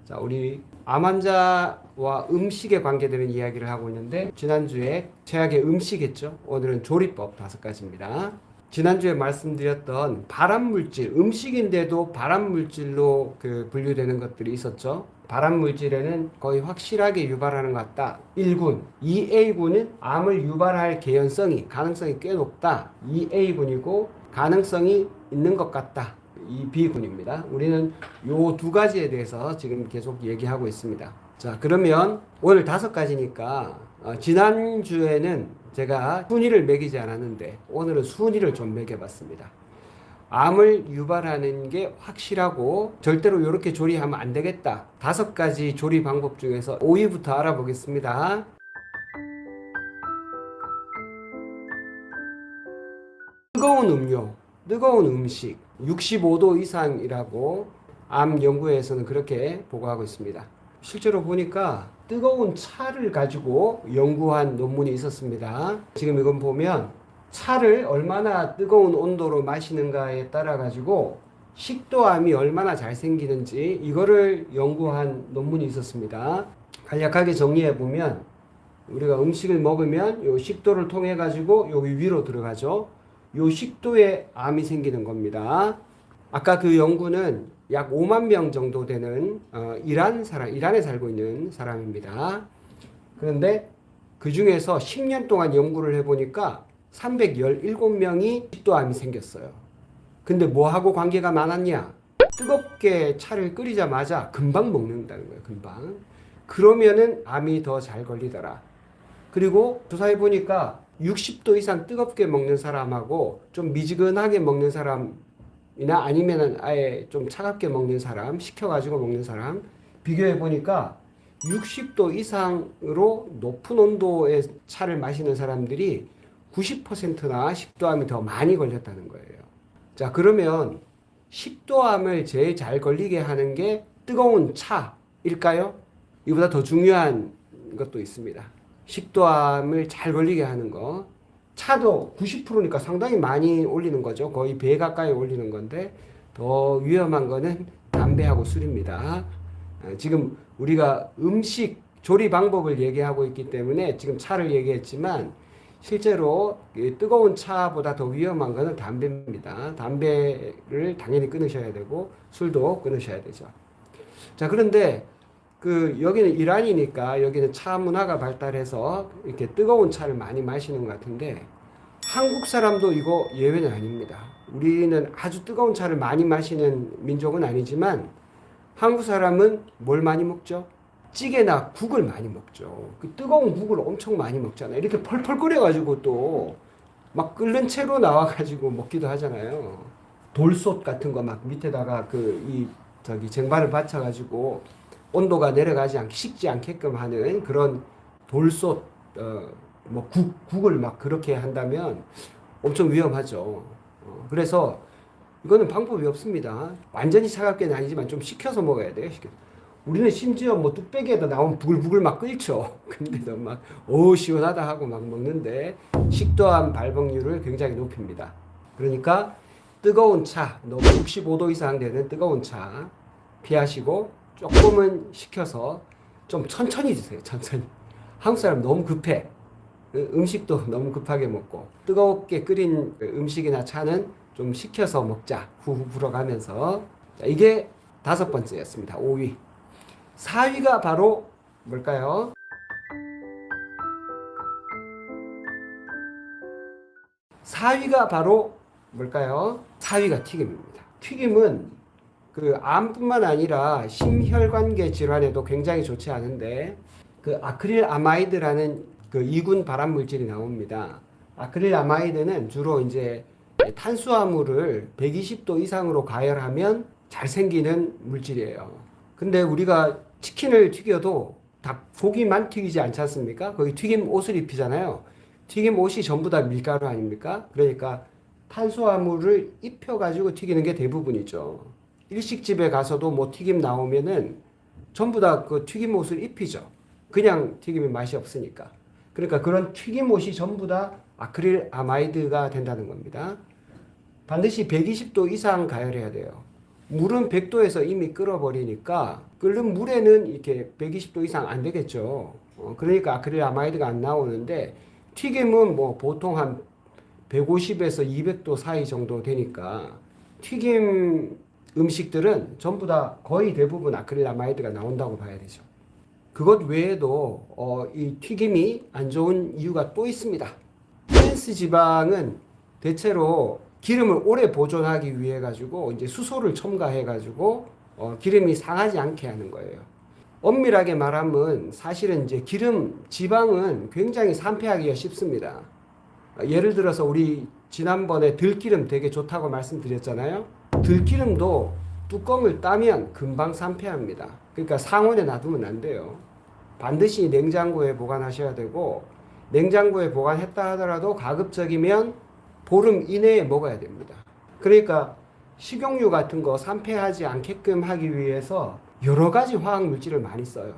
자, 우리 암 환자와 음식에 관계되는 이야기를 하고 있는데 지난주에 최악의 음식이었죠. 오늘은 조리법 5가지입니다. 지난주에 말씀드렸던 발암물질, 음식인데도 발암물질로 분류되는 것들이 있었죠. 발암물질에는 거의 확실하게 유발하는 것 같다. 1군, 2A군은 암을 유발할 가능성이 꽤 높다. 2A군이고 가능성이 있는 것 같다. 이 B군입니다. 우리는 요 2가지에 대해서 지금 계속 얘기하고 있습니다. 자, 그러면 오늘 5가지니까 지난주에는 제가 순위를 매기지 않았는데 오늘은 순위를 좀 매겨봤습니다. 암을 유발하는 게 확실하고 절대로 이렇게 조리하면 안 되겠다. 5가지 조리 방법 중에서 5위부터 알아보겠습니다. 뜨거운 음료, 뜨거운 음식 65도 이상이라고 암 연구에서는 그렇게 보고하고 있습니다. 실제로 보니까 뜨거운 차를 가지고 연구한 논문이 있었습니다. 지금 이건 보면 차를 얼마나 뜨거운 온도로 마시는가에 따라 가지고 식도암이 얼마나 잘 생기는지 이거를 연구한 논문이 있었습니다. 간략하게 정리해 보면 우리가 음식을 먹으면 요 식도를 통해 가지고 여기 위로 들어가죠. 요 식도에 암이 생기는 겁니다. 아까 그 연구는 약 5만 명 정도 되는 이란에 살고 있는 사람입니다. 그런데 그 중에서 10년 동안 연구를 해보니까 317명이 식도암이 생겼어요. 근데 뭐하고 관계가 많았냐? 뜨겁게 차를 끓이자마자 금방 먹는다는 거예요. 금방. 그러면은 암이 더 잘 걸리더라. 그리고 조사해 보니까 60도 이상 뜨겁게 먹는 사람하고 좀 미지근하게 먹는 사람이나 아니면은 아예 좀 차갑게 먹는 사람, 식혀가지고 먹는 사람 비교해 보니까 60도 이상으로 높은 온도의 차를 마시는 사람들이 90%나 식도암이 더 많이 걸렸다는 거예요. 자, 그러면 식도암을 제일 잘 걸리게 하는 게 뜨거운 차일까요? 이보다 더 중요한 것도 있습니다. 식도암을 잘 걸리게 하는 거. 차도 90%니까 상당히 많이 올리는 거죠. 거의 배 가까이 올리는 건데 더 위험한 거는 담배하고 술입니다. 지금 우리가 음식 조리 방법을 얘기하고 있기 때문에 지금 차를 얘기했지만 실제로 뜨거운 차보다 더 위험한 거는 담배입니다. 담배를 당연히 끊으셔야 되고 술도 끊으셔야 되죠. 자, 그런데 여기는 이란이니까 여기는 차 문화가 발달해서 이렇게 뜨거운 차를 많이 마시는 것 같은데 한국 사람도 이거 예외는 아닙니다. 우리는 아주 뜨거운 차를 많이 마시는 민족은 아니지만 한국 사람은 뭘 많이 먹죠? 찌개나 국을 많이 먹죠. 그 뜨거운 국을 엄청 많이 먹잖아요. 이렇게 펄펄 끓여가지고 또 막 끓는 채로 나와가지고 먹기도 하잖아요. 돌솥 같은 거 막 밑에다가 쟁반을 받쳐가지고 온도가 내려가지 않게 식지 않게끔 하는 그런 돌솥 뭐 국을 막 그렇게 한다면 엄청 위험하죠. 그래서 이거는 방법이 없습니다. 완전히 차갑게는 아니지만 좀 식혀서 먹어야 돼요. 우리는 심지어 뭐 뚝배기에다 나오면 부글부글 막 끓죠. 근데도 막, 오, 시원하다 하고 막 먹는데 식도암 발병률을 굉장히 높입니다. 그러니까 뜨거운 차, 너무 65도 이상 되는 뜨거운 차 피하시고 조금은 식혀서 좀 천천히 드세요. 천천히. 한국 사람 너무 급해. 음식도 너무 급하게 먹고 뜨겁게 끓인 음식이나 차는 좀 식혀서 먹자. 후후 불어가면서. 자, 이게 5번째였습니다. 5위. 4위가 바로 뭘까요? 4위가 바로 뭘까요? 4위가 튀김입니다. 튀김은 그 암뿐만 아니라 심혈관계 질환에도 굉장히 좋지 않은데 그 아크릴 아마이드라는 그 이군 발암 물질이 나옵니다. 아크릴 아마이드는 주로 이제 탄수화물을 120도 이상으로 가열하면 잘 생기는 물질이에요. 근데 우리가 치킨을 튀겨도 다 고기만 튀기지 않지 않습니까? 거기 튀김 옷을 입히잖아요. 튀김 옷이 전부 다 밀가루 아닙니까? 그러니까 탄수화물을 입혀가지고 튀기는 게 대부분이죠. 일식집에 가서도 뭐 튀김 나오면은 전부 다 그 튀김 옷을 입히죠. 그냥 튀김이 맛이 없으니까. 그러니까 그런 튀김 옷이 전부 다 아크릴 아마이드가 된다는 겁니다. 반드시 120도 이상 가열해야 돼요. 물은 100도에서 이미 끓어버리니까 끓는 물에는 이렇게 120도 이상 안 되겠죠. 그러니까 아크릴 아마이드가 안 나오는데 튀김은 뭐 보통 한 150에서 200도 사이 정도 되니까 튀김 음식들은 전부 다 거의 대부분 아크릴 아마이드가 나온다고 봐야 되죠. 그것 외에도 이 튀김이 안 좋은 이유가 또 있습니다. 트랜스 지방은 대체로 기름을 오래 보존하기 위해 가지고 이제 수소를 첨가해 가지고 기름이 상하지 않게 하는 거예요. 엄밀하게 말하면 사실은 이제 기름 지방은 굉장히 산패하기가 쉽습니다. 예를 들어서 우리 지난번에 들기름 되게 좋다고 말씀드렸잖아요. 들기름도 뚜껑을 따면 금방 산패합니다. 그러니까 상온에 놔두면 안 돼요. 반드시 냉장고에 보관하셔야 되고 냉장고에 보관했다 하더라도 가급적이면 보름 이내에 먹어야 됩니다. 그러니까 식용유 같은 거 산패하지 않게끔 하기 위해서 여러 가지 화학 물질을 많이 써요.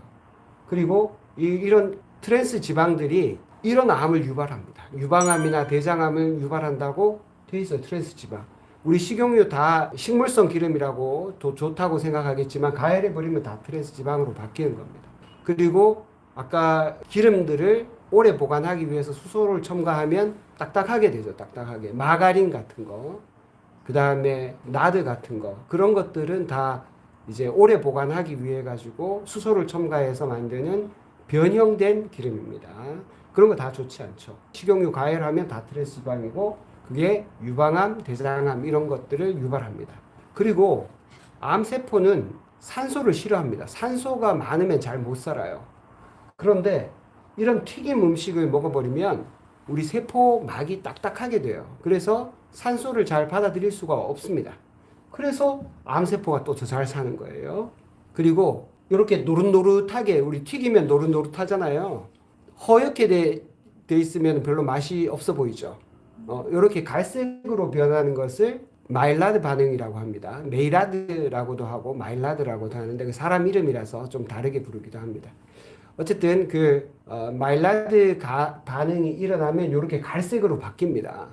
그리고 이런 트랜스 지방들이 이런 암을 유발합니다. 유방암이나 대장암을 유발한다고 돼 있어요. 트랜스 지방. 우리 식용유 다 식물성 기름이라고 좋다고 생각하겠지만 가열해 버리면 다 트랜스 지방으로 바뀌는 겁니다. 그리고 아까 기름들을 오래 보관하기 위해서 수소를 첨가하면 딱딱하게 되죠. 딱딱하게. 마가린 같은 거, 그 다음에 나드 같은 거, 그런 것들은 다 이제 오래 보관하기 위해 가지고 수소를 첨가해서 만드는 변형된 기름입니다. 그런 거 다 좋지 않죠. 식용유 가열하면 다 트랜스 지방이고 그게 유방암, 대장암 이런 것들을 유발합니다. 그리고 암세포는 산소를 싫어합니다. 산소가 많으면 잘 못 살아요. 그런데 이런 튀김 음식을 먹어버리면 우리 세포막이 딱딱하게 돼요. 그래서 산소를 잘 받아들일 수가 없습니다. 그래서 암세포가 또 더 잘 사는 거예요. 그리고 이렇게 노릇노릇하게 우리 튀기면 노릇노릇하잖아요. 허옇게 돼 있으면 별로 맛이 없어 보이죠. 이렇게 갈색으로 변하는 것을 마일라드 반응이라고 합니다. 메이라드라고도 하고 마일라드라고도 하는데 그 사람 이름이라서 좀 다르게 부르기도 합니다. 어쨌든 그 마일라드 반응이 일어나면 이렇게 갈색으로 바뀝니다.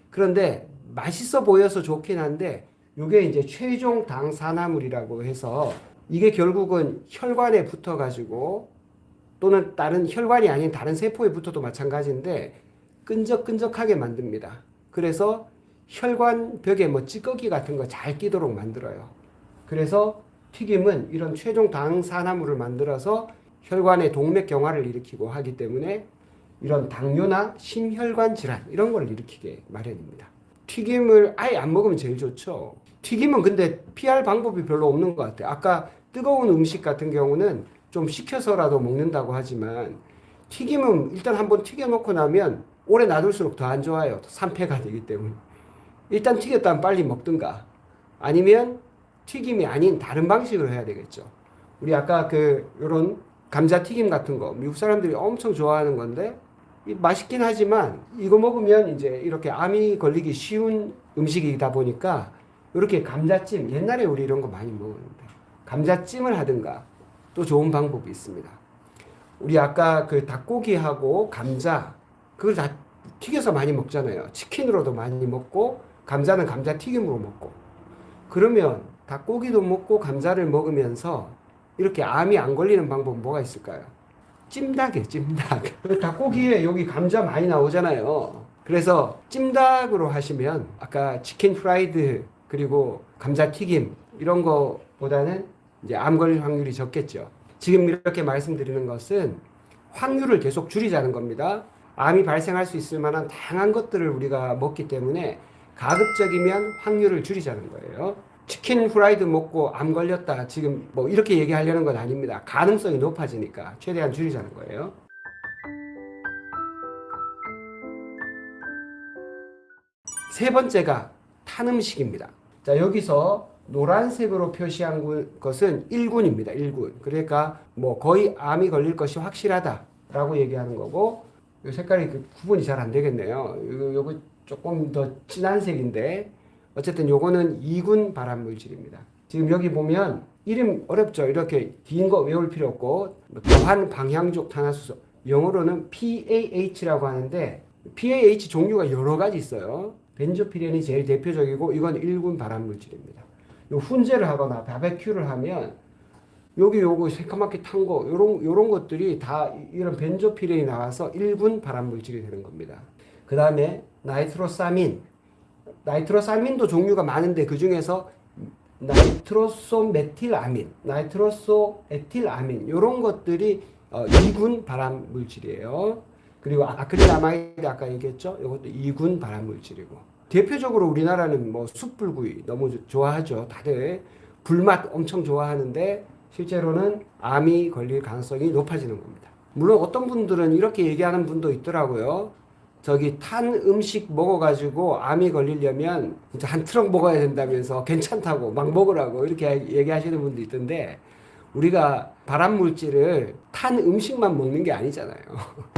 그런데 맛있어 보여서 좋긴 한데 이게 이제 최종 당산화물이라고 해서 이게 결국은 혈관에 붙어가지고 또는 다른 혈관이 아닌 다른 세포에 붙어도 마찬가지인데 끈적끈적하게 만듭니다. 그래서 혈관 벽에 뭐 찌꺼기 같은 거 잘 끼도록 만들어요. 그래서 튀김은 이런 최종 당산화물을 만들어서 혈관의 동맥경화를 일으키고 하기 때문에 이런 당뇨나 심혈관 질환 이런 걸 일으키게 마련입니다. 튀김을 아예 안 먹으면 제일 좋죠. 튀김은 근데 피할 방법이 별로 없는 것 같아요. 아까 뜨거운 음식 같은 경우는 좀 식혀서라도 먹는다고 하지만 튀김은 일단 한번 튀겨놓고 나면 오래 놔둘수록 더 안 좋아요. 산패가 되기 때문에. 일단 튀겼다면 빨리 먹든가 아니면 튀김이 아닌 다른 방식으로 해야 되겠죠. 우리 아까 요런 감자튀김 같은 거 미국 사람들이 엄청 좋아하는 건데 맛있긴 하지만 이거 먹으면 이제 이렇게 암이 걸리기 쉬운 음식이다 보니까 이렇게 감자찜, 옛날에 우리 이런 거 많이 먹었는데 감자찜을 하든가 또 좋은 방법이 있습니다. 우리 아까 그 닭고기하고 감자 그걸 다 튀겨서 많이 먹잖아요. 치킨으로도 많이 먹고 감자는 감자튀김으로 먹고 그러면 닭고기도 먹고 감자를 먹으면서 이렇게 암이 안 걸리는 방법은 뭐가 있을까요? 찜닭이에요, 찜닭. 닭고기에 여기 감자 많이 나오잖아요. 그래서 찜닭으로 하시면 아까 치킨 프라이드 그리고 감자튀김 이런 거보다는 이제 암 걸릴 확률이 적겠죠. 지금 이렇게 말씀드리는 것은 확률을 계속 줄이자는 겁니다. 암이 발생할 수 있을 만한 다양한 것들을 우리가 먹기 때문에 가급적이면 확률을 줄이자는 거예요. 치킨 프라이드 먹고 암 걸렸다. 지금 뭐 이렇게 얘기하려는 건 아닙니다. 가능성이 높아지니까 최대한 줄이자는 거예요. 세 번째가 탄 음식입니다. 자, 여기서 노란색으로 표시한 것은 1군입니다. 1군. 그러니까 뭐 거의 암이 걸릴 것이 확실하다라고 얘기하는 거고 이 색깔이 구분이 잘 안 되겠네요. 요거 조금 더 진한 색인데 어쨌든 요거는 2군 발암물질입니다. 지금 여기 보면 이름 어렵죠. 이렇게 긴 거 외울 필요 없고 더한 방향족 탄화수소 영어로는 PAH라고 하는데 PAH 종류가 여러 가지 있어요. 벤조피렌이 제일 대표적이고 이건 1군 발암물질입니다. 요 훈제를 하거나 바베큐를 하면 여기 요거 새까맣게 탄 거 요런 것들이 다 이런 벤조피렌이 나와서 1군 발암물질이 되는 겁니다. 그 다음에 나이트로사민도 종류가 많은데 그 중에서 나이트로소메틸아민, 나이트로소에틸아민 이런 것들이 2군 발암물질이에요. 그리고 아크릴아마이드 아까 얘기했죠? 이것도 2군 발암물질이고 대표적으로 우리나라는 뭐 숯불구이 너무 좋아하죠. 다들 불맛 엄청 좋아하는데 실제로는 암이 걸릴 가능성이 높아지는 겁니다. 물론 어떤 분들은 이렇게 얘기하는 분도 있더라고요. 저기 탄 음식 먹어가지고 암이 걸리려면 진짜 한 트럭 먹어야 된다면서 괜찮다고 막 먹으라고 이렇게 얘기하시는 분도 있던데 우리가 발암물질을 탄 음식만 먹는 게 아니잖아요.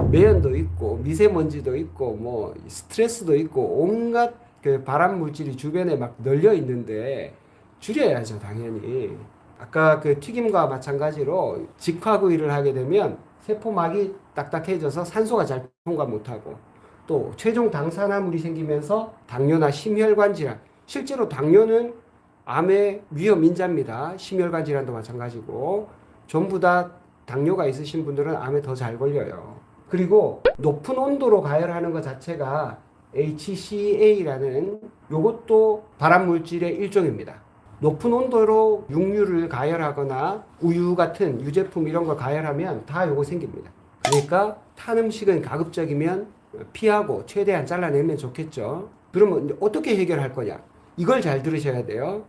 매연도 있고 미세먼지도 있고 뭐 스트레스도 있고 온갖 그 발암물질이 주변에 막 널려 있는데 줄여야죠, 당연히. 아까 그 튀김과 마찬가지로 직화구이를 하게 되면 세포막이 딱딱해져서 산소가 잘 통과 못하고 또 최종 당산화물이 생기면서 당뇨나 심혈관 질환, 실제로 당뇨는 암의 위험 인자입니다. 심혈관 질환도 마찬가지고 전부 다 당뇨가 있으신 분들은 암에 더 잘 걸려요. 그리고 높은 온도로 가열하는 것 자체가 HCA라는 요것도 발암물질의 일종입니다. 높은 온도로 육류를 가열하거나 우유 같은 유제품 이런 걸 가열하면 다 요거 생깁니다. 그러니까 탄 음식은 가급적이면 피하고 최대한 잘라내면 좋겠죠. 그러면 어떻게 해결할 거냐? 이걸 잘 들으셔야 돼요.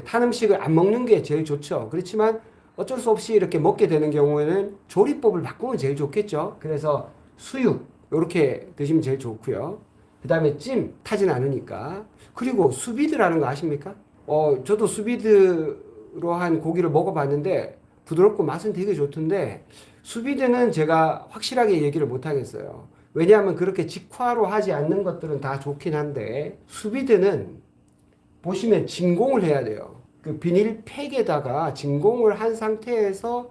탄 음식을 안 먹는 게 제일 좋죠. 그렇지만 어쩔 수 없이 이렇게 먹게 되는 경우에는 조리법을 바꾸면 제일 좋겠죠. 그래서 수육 이렇게 드시면 제일 좋고요. 그 다음에 찜 타진 않으니까. 그리고 수비드라는 거 아십니까? 저도 수비드로 한 고기를 먹어봤는데 부드럽고 맛은 되게 좋던데 수비드는 제가 확실하게 얘기를 못 하겠어요. 왜냐하면 그렇게 직화로 하지 않는 것들은 다 좋긴 한데 수비드는 보시면 진공을 해야 돼요. 그 비닐팩에다가 진공을 한 상태에서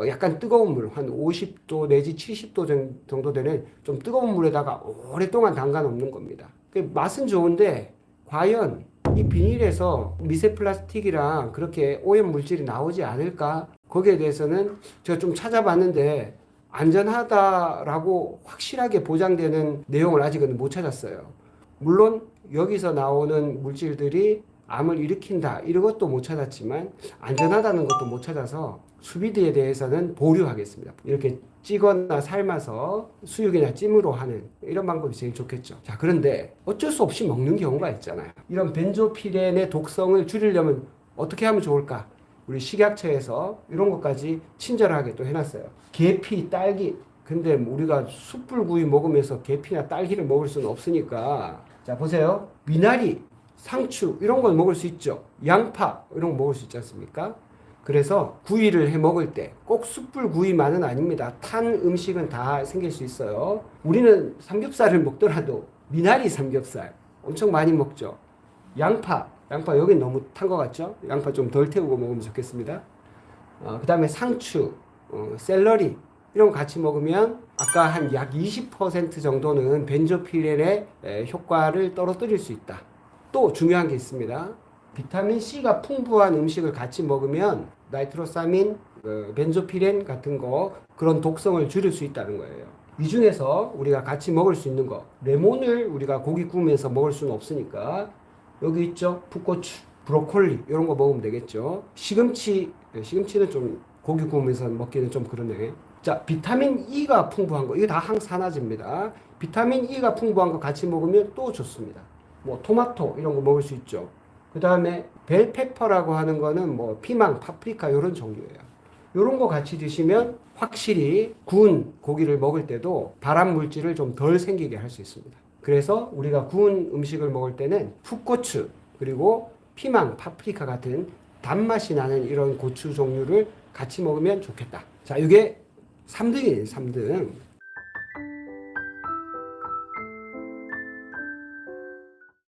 약간 뜨거운 물, 한 50도 내지 70도 정도 되는 좀 뜨거운 물에다가 오랫동안 담가 놓는 겁니다. 그 맛은 좋은데 과연 이 비닐에서 미세 플라스틱이랑 그렇게 오염 물질이 나오지 않을까? 거기에 대해서는 제가 좀 찾아봤는데 안전하다라고 확실하게 보장되는 내용을 아직은 못 찾았어요. 물론 여기서 나오는 물질들이 암을 일으킨다 이런 것도 못 찾았지만 안전하다는 것도 못 찾아서 수비드에 대해서는 보류하겠습니다. 이렇게 찌거나 삶아서 수육이나 찜으로 하는 이런 방법이 제일 좋겠죠. 자, 그런데 어쩔 수 없이 먹는 경우가 있잖아요. 이런 벤조피렌의 독성을 줄이려면 어떻게 하면 좋을까? 우리 식약처에서 이런 것까지 친절하게 또 해놨어요. 계피, 딸기. 근데 우리가 숯불구이 먹으면서 계피나 딸기를 먹을 수는 없으니까 자, 보세요. 미나리, 상추 이런 걸 먹을 수 있죠. 양파 이런 거 먹을 수 있지 않습니까? 그래서 구이를 해 먹을 때 꼭 숯불 구이만은 아닙니다. 탄 음식은 다 생길 수 있어요. 우리는 삼겹살을 먹더라도 미나리 삼겹살 엄청 많이 먹죠. 양파 여기 너무 탄 것 같죠? 양파 좀 덜 태우고 먹으면 좋겠습니다. 그 다음에 상추, 샐러리 이런 거 같이 먹으면 아까 한 약 20% 정도는 벤조피렌의 효과를 떨어뜨릴 수 있다. 또 중요한 게 있습니다. 비타민 C가 풍부한 음식을 같이 먹으면 나이트로사민, 벤조피렌 같은 거 그런 독성을 줄일 수 있다는 거예요. 이 중에서 우리가 같이 먹을 수 있는 거, 레몬을 우리가 고기 구우면서 먹을 수는 없으니까 여기 있죠. 풋고추, 브로콜리 이런 거 먹으면 되겠죠. 시금치는 좀 고기 구우면서 먹기는 좀 그러네. 자, 비타민 E가 풍부한 거, 이게 다 항산화제입니다. 비타민 E가 풍부한 거 같이 먹으면 또 좋습니다. 뭐 토마토 이런 거 먹을 수 있죠. 그 다음에 벨페퍼라고 하는 거는 뭐 피망, 파프리카 이런 종류예요. 이런 거 같이 드시면 확실히 구운 고기를 먹을 때도 발암 물질을 좀 덜 생기게 할 수 있습니다. 그래서 우리가 구운 음식을 먹을 때는 풋고추 그리고 피망, 파프리카 같은 단맛이 나는 이런 고추 종류를 같이 먹으면 좋겠다. 자, 이게 3등이에요, 3등.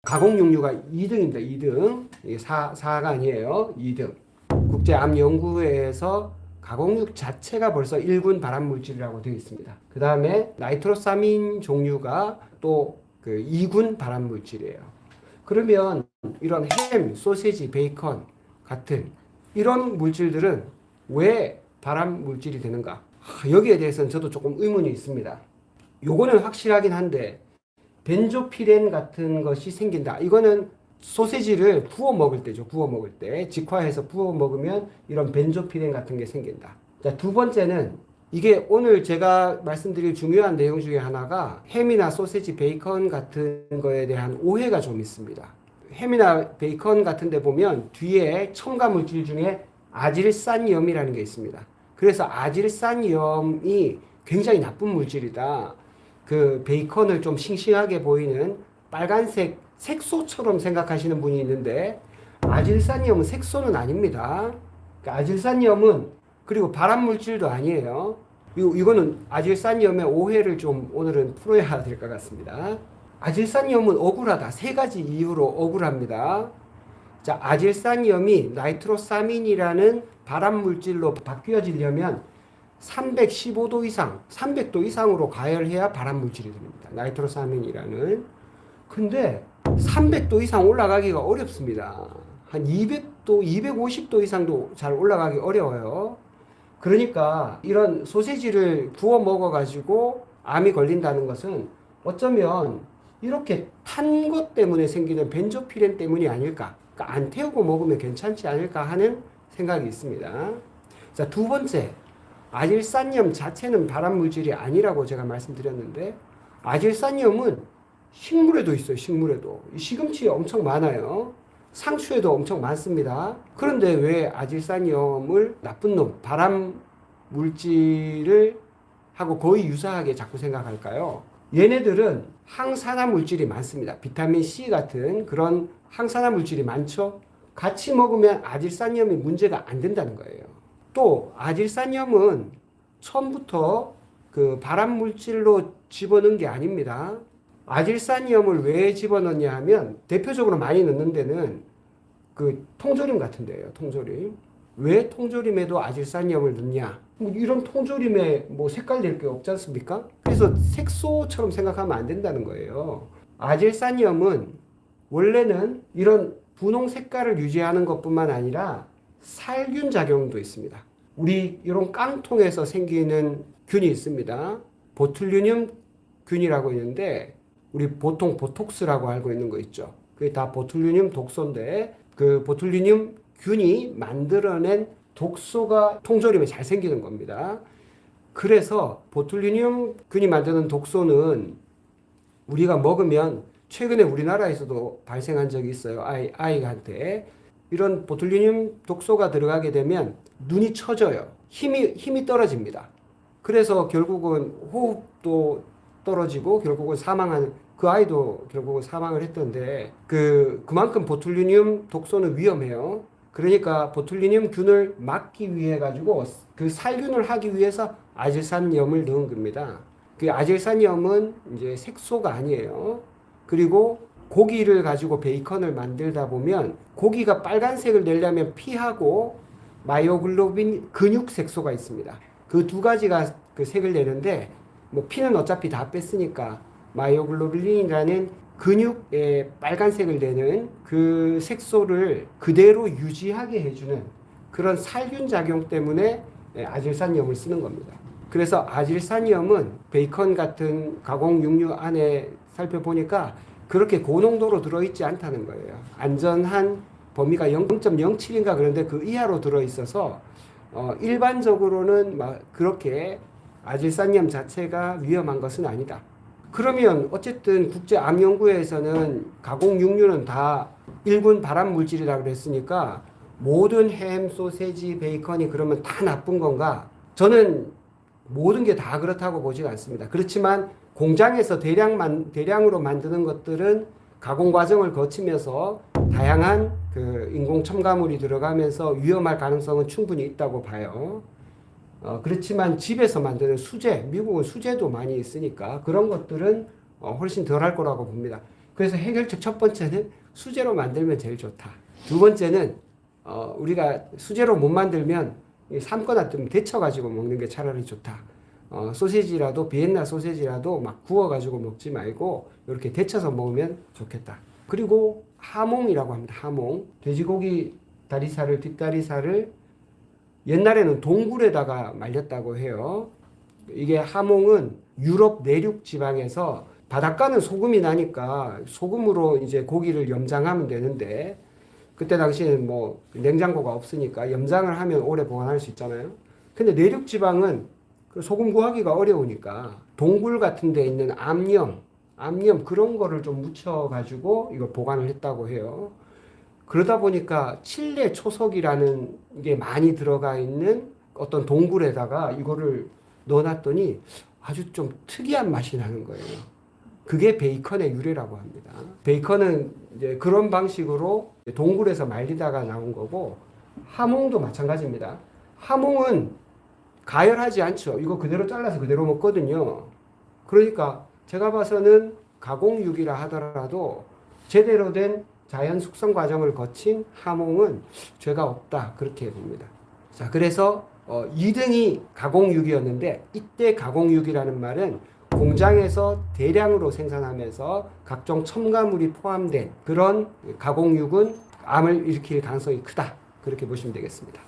가공육류가 2등입니다, 2등. 이게 4가 아니에요, 2등. 국제암연구회에서 가공육 자체가 벌써 1군 발암물질이라고 되어 있습니다. 그 다음에 나이트로사민 종류가 또 그 2군 발암물질이에요. 그러면 이런 햄, 소시지, 베이컨 같은 이런 물질들은 왜 발암물질이 되는가? 여기에 대해서는 저도 조금 의문이 있습니다. 요거는 확실하긴 한데 벤조피렌 같은 것이 생긴다. 이거는 소세지를 구워 먹을 때죠. 구워 먹을 때 직화해서 구워 먹으면 이런 벤조피렌 같은 게 생긴다. 자, 두 번째는 이게 오늘 제가 말씀드릴 중요한 내용 중에 하나가 햄이나 소세지, 베이컨 같은 거에 대한 오해가 좀 있습니다. 햄이나 베이컨 같은 데 보면 뒤에 첨가 물질 중에 아질산염이라는 게 있습니다. 그래서 아질산염이 굉장히 나쁜 물질이다. 그 베이컨을 좀 싱싱하게 보이는 빨간색 색소처럼 생각하시는 분이 있는데 아질산염은 색소는 아닙니다. 그러니까 아질산염은 그리고 발암물질도 아니에요. 이거는 아질산염의 오해를 좀 오늘은 풀어야 될 것 같습니다. 아질산염은 억울하다. 세 가지 이유로 억울합니다. 자, 아질산염이 나이트로사민이라는 발암물질로 바뀌어지려면 315도 이상, 300도 이상으로 가열해야 발암물질이 됩니다. 나이트로사민이라는. 근데 300도 이상 올라가기가 어렵습니다. 한 200도, 250도 이상도 잘 올라가기 어려워요. 그러니까 이런 소세지를 구워 먹어가지고 암이 걸린다는 것은 어쩌면 이렇게 탄 것 때문에 생기는 벤조피렌 때문이 아닐까. 그러니까 안 태우고 먹으면 괜찮지 않을까 하는 생각이 있습니다. 자, 두 번째. 아질산염 자체는 발암물질이 아니라고 제가 말씀드렸는데 아질산염은 식물에도 있어요. 식물에도. 시금치에 엄청 많아요. 상추에도 엄청 많습니다. 그런데 왜 아질산염을 나쁜 놈, 발암물질을 하고 거의 유사하게 자꾸 생각할까요? 얘네들은 항산화 물질이 많습니다. 비타민 C 같은 그런 항산화 물질이 많죠. 같이 먹으면 아질산염이 문제가 안 된다는 거예요. 또 아질산염은 처음부터 그 발암물질로 집어넣은 게 아닙니다. 아질산염을 왜 집어넣냐 하면 대표적으로 많이 넣는 데는 그 통조림 같은 데예요. 통조림. 왜 통조림에도 아질산염을 넣냐? 뭐 이런 통조림에 뭐 색깔 낼 게 없지 않습니까? 그래서 색소처럼 생각하면 안 된다는 거예요. 아질산염은 원래는 이런 분홍 색깔을 유지하는 것뿐만 아니라 살균 작용도 있습니다. 우리 이런 깡통에서 생기는 균이 있습니다. 보툴리늄 균이라고 있는데 우리 보통 보톡스라고 알고 있는 거 있죠. 그게 다 보툴리늄 독소인데 그 보툴리늄 균이 만들어낸 독소가 통조림에 잘 생기는 겁니다. 그래서 보툴리늄 균이 만드는 독소는 우리가 먹으면 최근에 우리나라에서도 발생한 적이 있어요. 아이한테. 이런 보툴리늄 독소가 들어가게 되면 눈이 처져요. 힘이 떨어집니다. 그래서 결국은 호흡도 떨어지고 결국은 사망하는 그 아이도 결국은 사망을 했던데 그만큼 보툴리늄 독소는 위험해요. 그러니까 보툴리늄균을 막기 위해 가지고 그 살균을 하기 위해서 아질산염을 넣은 겁니다. 그 아질산염은 이제 색소가 아니에요. 그리고 고기를 가지고 베이컨을 만들다 보면 고기가 빨간색을 내려면 피하고 마이오글로빈 근육 색소가 있습니다. 그 두 가지가 그 색을 내는데 뭐 피는 어차피 다 뺐으니까 마이오글로빈이라는 근육의 빨간색을 내는 그 색소를 그대로 유지하게 해주는 그런 살균 작용 때문에 아질산염을 쓰는 겁니다. 그래서 아질산염은 베이컨 같은 가공 육류 안에 살펴보니까 그렇게 고농도로 들어있지 않다는 거예요. 안전한 범위가 0.07인가 그런데 그 이하로 들어있어서 일반적으로는 막 그렇게 아질산염 자체가 위험한 것은 아니다. 그러면 어쨌든 국제암연구회에서는 가공 육류는 다 1군 발암 물질이라고 그랬으니까 모든 햄, 소세지, 베이컨이 그러면 다 나쁜 건가? 저는 모든 게 다 그렇다고 보지 않습니다. 그렇지만 공장에서 대량으로 만드는 것들은 가공 과정을 거치면서 다양한 그 인공 첨가물이 들어가면서 위험할 가능성은 충분히 있다고 봐요. 그렇지만 집에서 만드는 수제, 미국은 수제도 많이 있으니까 그런 것들은 훨씬 덜할 거라고 봅니다. 그래서 해결책 첫 번째는 수제로 만들면 제일 좋다. 두 번째는 우리가 수제로 못 만들면 삶거나 좀 데쳐가지고 먹는 게 차라리 좋다. 소시지라도 비엔나 소시지라도 막 구워가지고 먹지 말고 이렇게 데쳐서 먹으면 좋겠다. 그리고 하몽이라고 합니다. 하몽. 돼지고기 다리살을 뒷다리살을 옛날에는 동굴에다가 말렸다고 해요. 이게 하몽은 유럽 내륙 지방에서 바닷가는 소금이 나니까 소금으로 이제 고기를 염장하면 되는데 그때 당시에는 뭐 냉장고가 없으니까 염장을 하면 오래 보관할 수 있잖아요. 근데 내륙 지방은 그 소금 구하기가 어려우니까 동굴 같은 데 있는 암염 그런 거를 좀 묻혀가지고 이걸 보관을 했다고 해요. 그러다 보니까 칠레 초석이라는 게 많이 들어가 있는 어떤 동굴에다가 이거를 넣어놨더니 아주 좀 특이한 맛이 나는 거예요. 그게 베이컨의 유래라고 합니다. 베이컨은 이제 그런 방식으로 동굴에서 말리다가 나온 거고, 하몽도 마찬가지입니다. 하몽은 가열하지 않죠. 이거 그대로 잘라서 그대로 먹거든요. 그러니까 제가 봐서는 가공육이라 하더라도 제대로 된 자연 숙성 과정을 거친 하몽은 죄가 없다. 그렇게 봅니다. 자, 그래서 2등이 가공육이었는데 이때 가공육이라는 말은 공장에서 대량으로 생산하면서 각종 첨가물이 포함된 그런 가공육은 암을 일으킬 가능성이 크다. 그렇게 보시면 되겠습니다.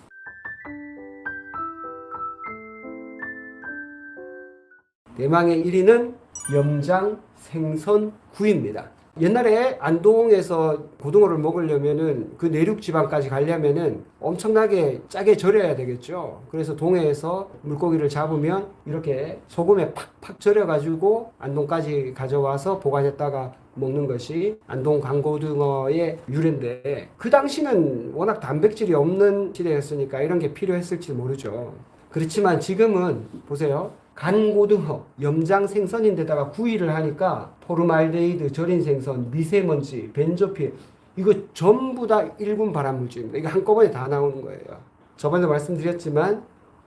대망의 1위는 염장 생선 구이입니다. 옛날에 안동에서 고등어를 먹으려면은 그 내륙 지방까지 가려면은 엄청나게 짜게 절여야 되겠죠. 그래서 동해에서 물고기를 잡으면 이렇게 소금에 팍팍 절여가지고 안동까지 가져와서 보관했다가 먹는 것이 안동 강고등어의 유래인데, 그 당시는 워낙 단백질이 없는 시대였으니까 이런 게 필요했을지 모르죠. 그렇지만 지금은 보세요. 간고등어, 염장 생선인데다가 구이를 하니까 포르말데히드, 절인 생선, 미세먼지, 벤조필, 이거 전부 다 1군 발암물질입니다. 이거 한꺼번에 다 나오는 거예요. 저번에 말씀드렸지만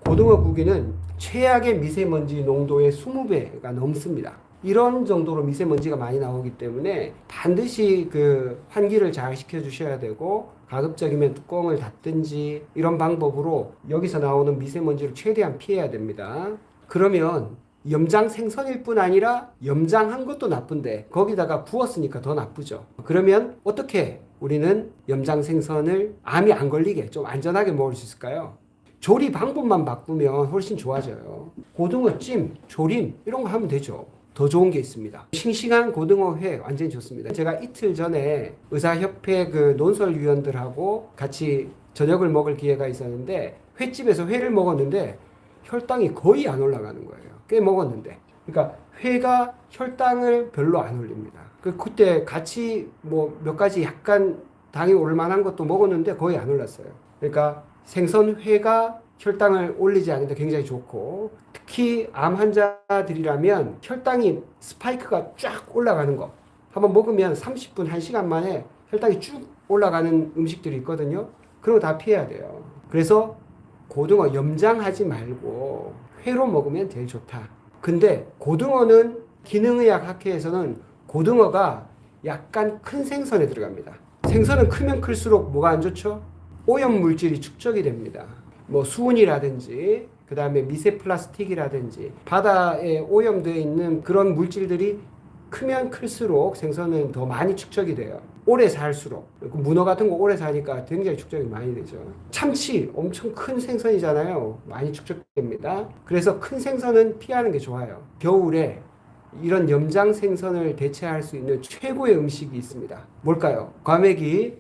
고등어 구기는 최악의 미세먼지 농도의 20배가 넘습니다. 이런 정도로 미세먼지가 많이 나오기 때문에 반드시 그 환기를 잘 시켜주셔야 되고, 가급적이면 뚜껑을 닫든지 이런 방법으로 여기서 나오는 미세먼지를 최대한 피해야 됩니다. 그러면 염장 생선일 뿐 아니라 염장한 것도 나쁜데 거기다가 구웠으니까 더 나쁘죠. 그러면 어떻게 우리는 염장 생선을 암이 안 걸리게 좀 안전하게 먹을 수 있을까요? 조리 방법만 바꾸면 훨씬 좋아져요. 고등어찜, 조림 이런 거 하면 되죠. 더 좋은 게 있습니다. 싱싱한 고등어회 완전히 좋습니다. 제가 이틀 전에 의사협회 그 논설위원들하고 같이 저녁을 먹을 기회가 있었는데 횟집에서 회를 먹었는데 혈당이 거의 안 올라가는 거예요. 꽤 먹었는데. 그러니까 회가 혈당을 별로 안 올립니다. 그때 같이 뭐 몇 가지 약간 당이 오를 만한 것도 먹었는데 거의 안 올랐어요. 그러니까 생선회가 혈당을 올리지 않는데 굉장히 좋고, 특히 암 환자들이라면 혈당이 스파이크가 쫙 올라가는 거 한번 먹으면 30분, 1시간 만에 혈당이 쭉 올라가는 음식들이 있거든요. 그런 거 다 피해야 돼요. 그래서 고등어 염장하지 말고 회로 먹으면 제일 좋다. 근데 고등어는 기능의학 학회에서는 고등어가 약간 큰 생선에 들어갑니다. 생선은 크면 클수록 뭐가 안 좋죠? 오염 물질이 축적이 됩니다. 뭐 수은이라든지 그 다음에 미세 플라스틱이라든지 바다에 오염되어 있는 그런 물질들이 크면 클수록 생선은 더 많이 축적이 돼요. 오래 살수록. 문어 같은 거 오래 사니까 굉장히 축적이 많이 되죠. 참치 엄청 큰 생선이잖아요. 많이 축적됩니다. 그래서 큰 생선은 피하는 게 좋아요. 겨울에 이런 염장 생선을 대체할 수 있는 최고의 음식이 있습니다. 뭘까요? 과메기.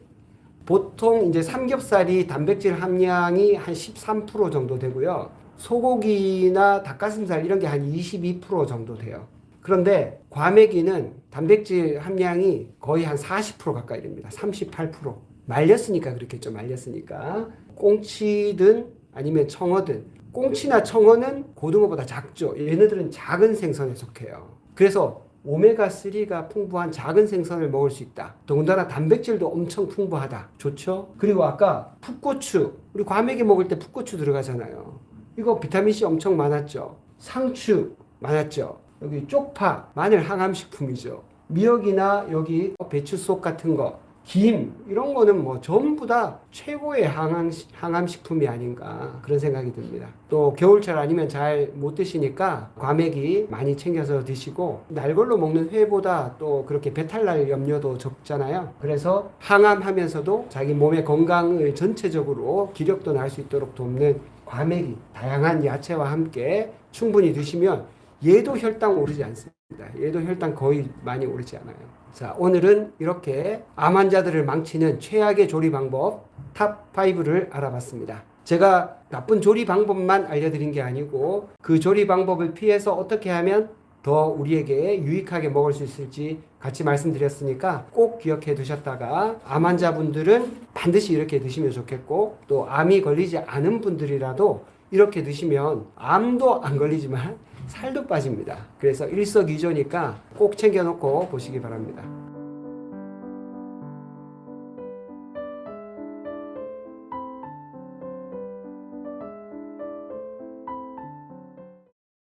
보통 이제 삼겹살이 단백질 함량이 한 13% 정도 되고요. 소고기나 닭가슴살 이런 게 한 22% 정도 돼요. 그런데 과메기는 단백질 함량이 거의 한 40% 가까이 됩니다. 38%. 말렸으니까 그렇겠죠. 말렸으니까. 꽁치든 아니면 청어든. 꽁치나 청어는 고등어보다 작죠. 얘네들은 작은 생선에 속해요. 그래서 오메가3가 풍부한 작은 생선을 먹을 수 있다. 더군다나 단백질도 엄청 풍부하다. 좋죠? 그리고 아까 풋고추. 우리 과메기 먹을 때 풋고추 들어가잖아요. 이거 비타민C 엄청 많았죠. 상추 많았죠. 여기 쪽파, 마늘 항암식품이죠. 미역이나 여기 배추속 같은 거, 김 이런 거는 뭐 전부 다 최고의 항암식품이 아닌가 그런 생각이 듭니다. 또 겨울철 아니면 잘 못 드시니까 과메기 많이 챙겨서 드시고 날걸로 먹는 회보다 또 그렇게 배탈 날 염려도 적잖아요. 그래서 항암하면서도 자기 몸의 건강을 전체적으로 기력도 날 수 있도록 돕는 과메기 다양한 야채와 함께 충분히 드시면 얘도 혈당 오르지 않습니다. 얘도 혈당 거의 많이 오르지 않아요. 자, 오늘은 이렇게 암 환자들을 망치는 최악의 조리 방법 탑5를 알아봤습니다. 제가 나쁜 조리 방법만 알려드린 게 아니고 그 조리 방법을 피해서 어떻게 하면 더 우리에게 유익하게 먹을 수 있을지 같이 말씀드렸으니까 꼭 기억해 두셨다가 암 환자분들은 반드시 이렇게 드시면 좋겠고 또 암이 걸리지 않은 분들이라도 이렇게 드시면 암도 안 걸리지만 살도 빠집니다. 그래서 일석이조니까 꼭 챙겨놓고 보시기 바랍니다.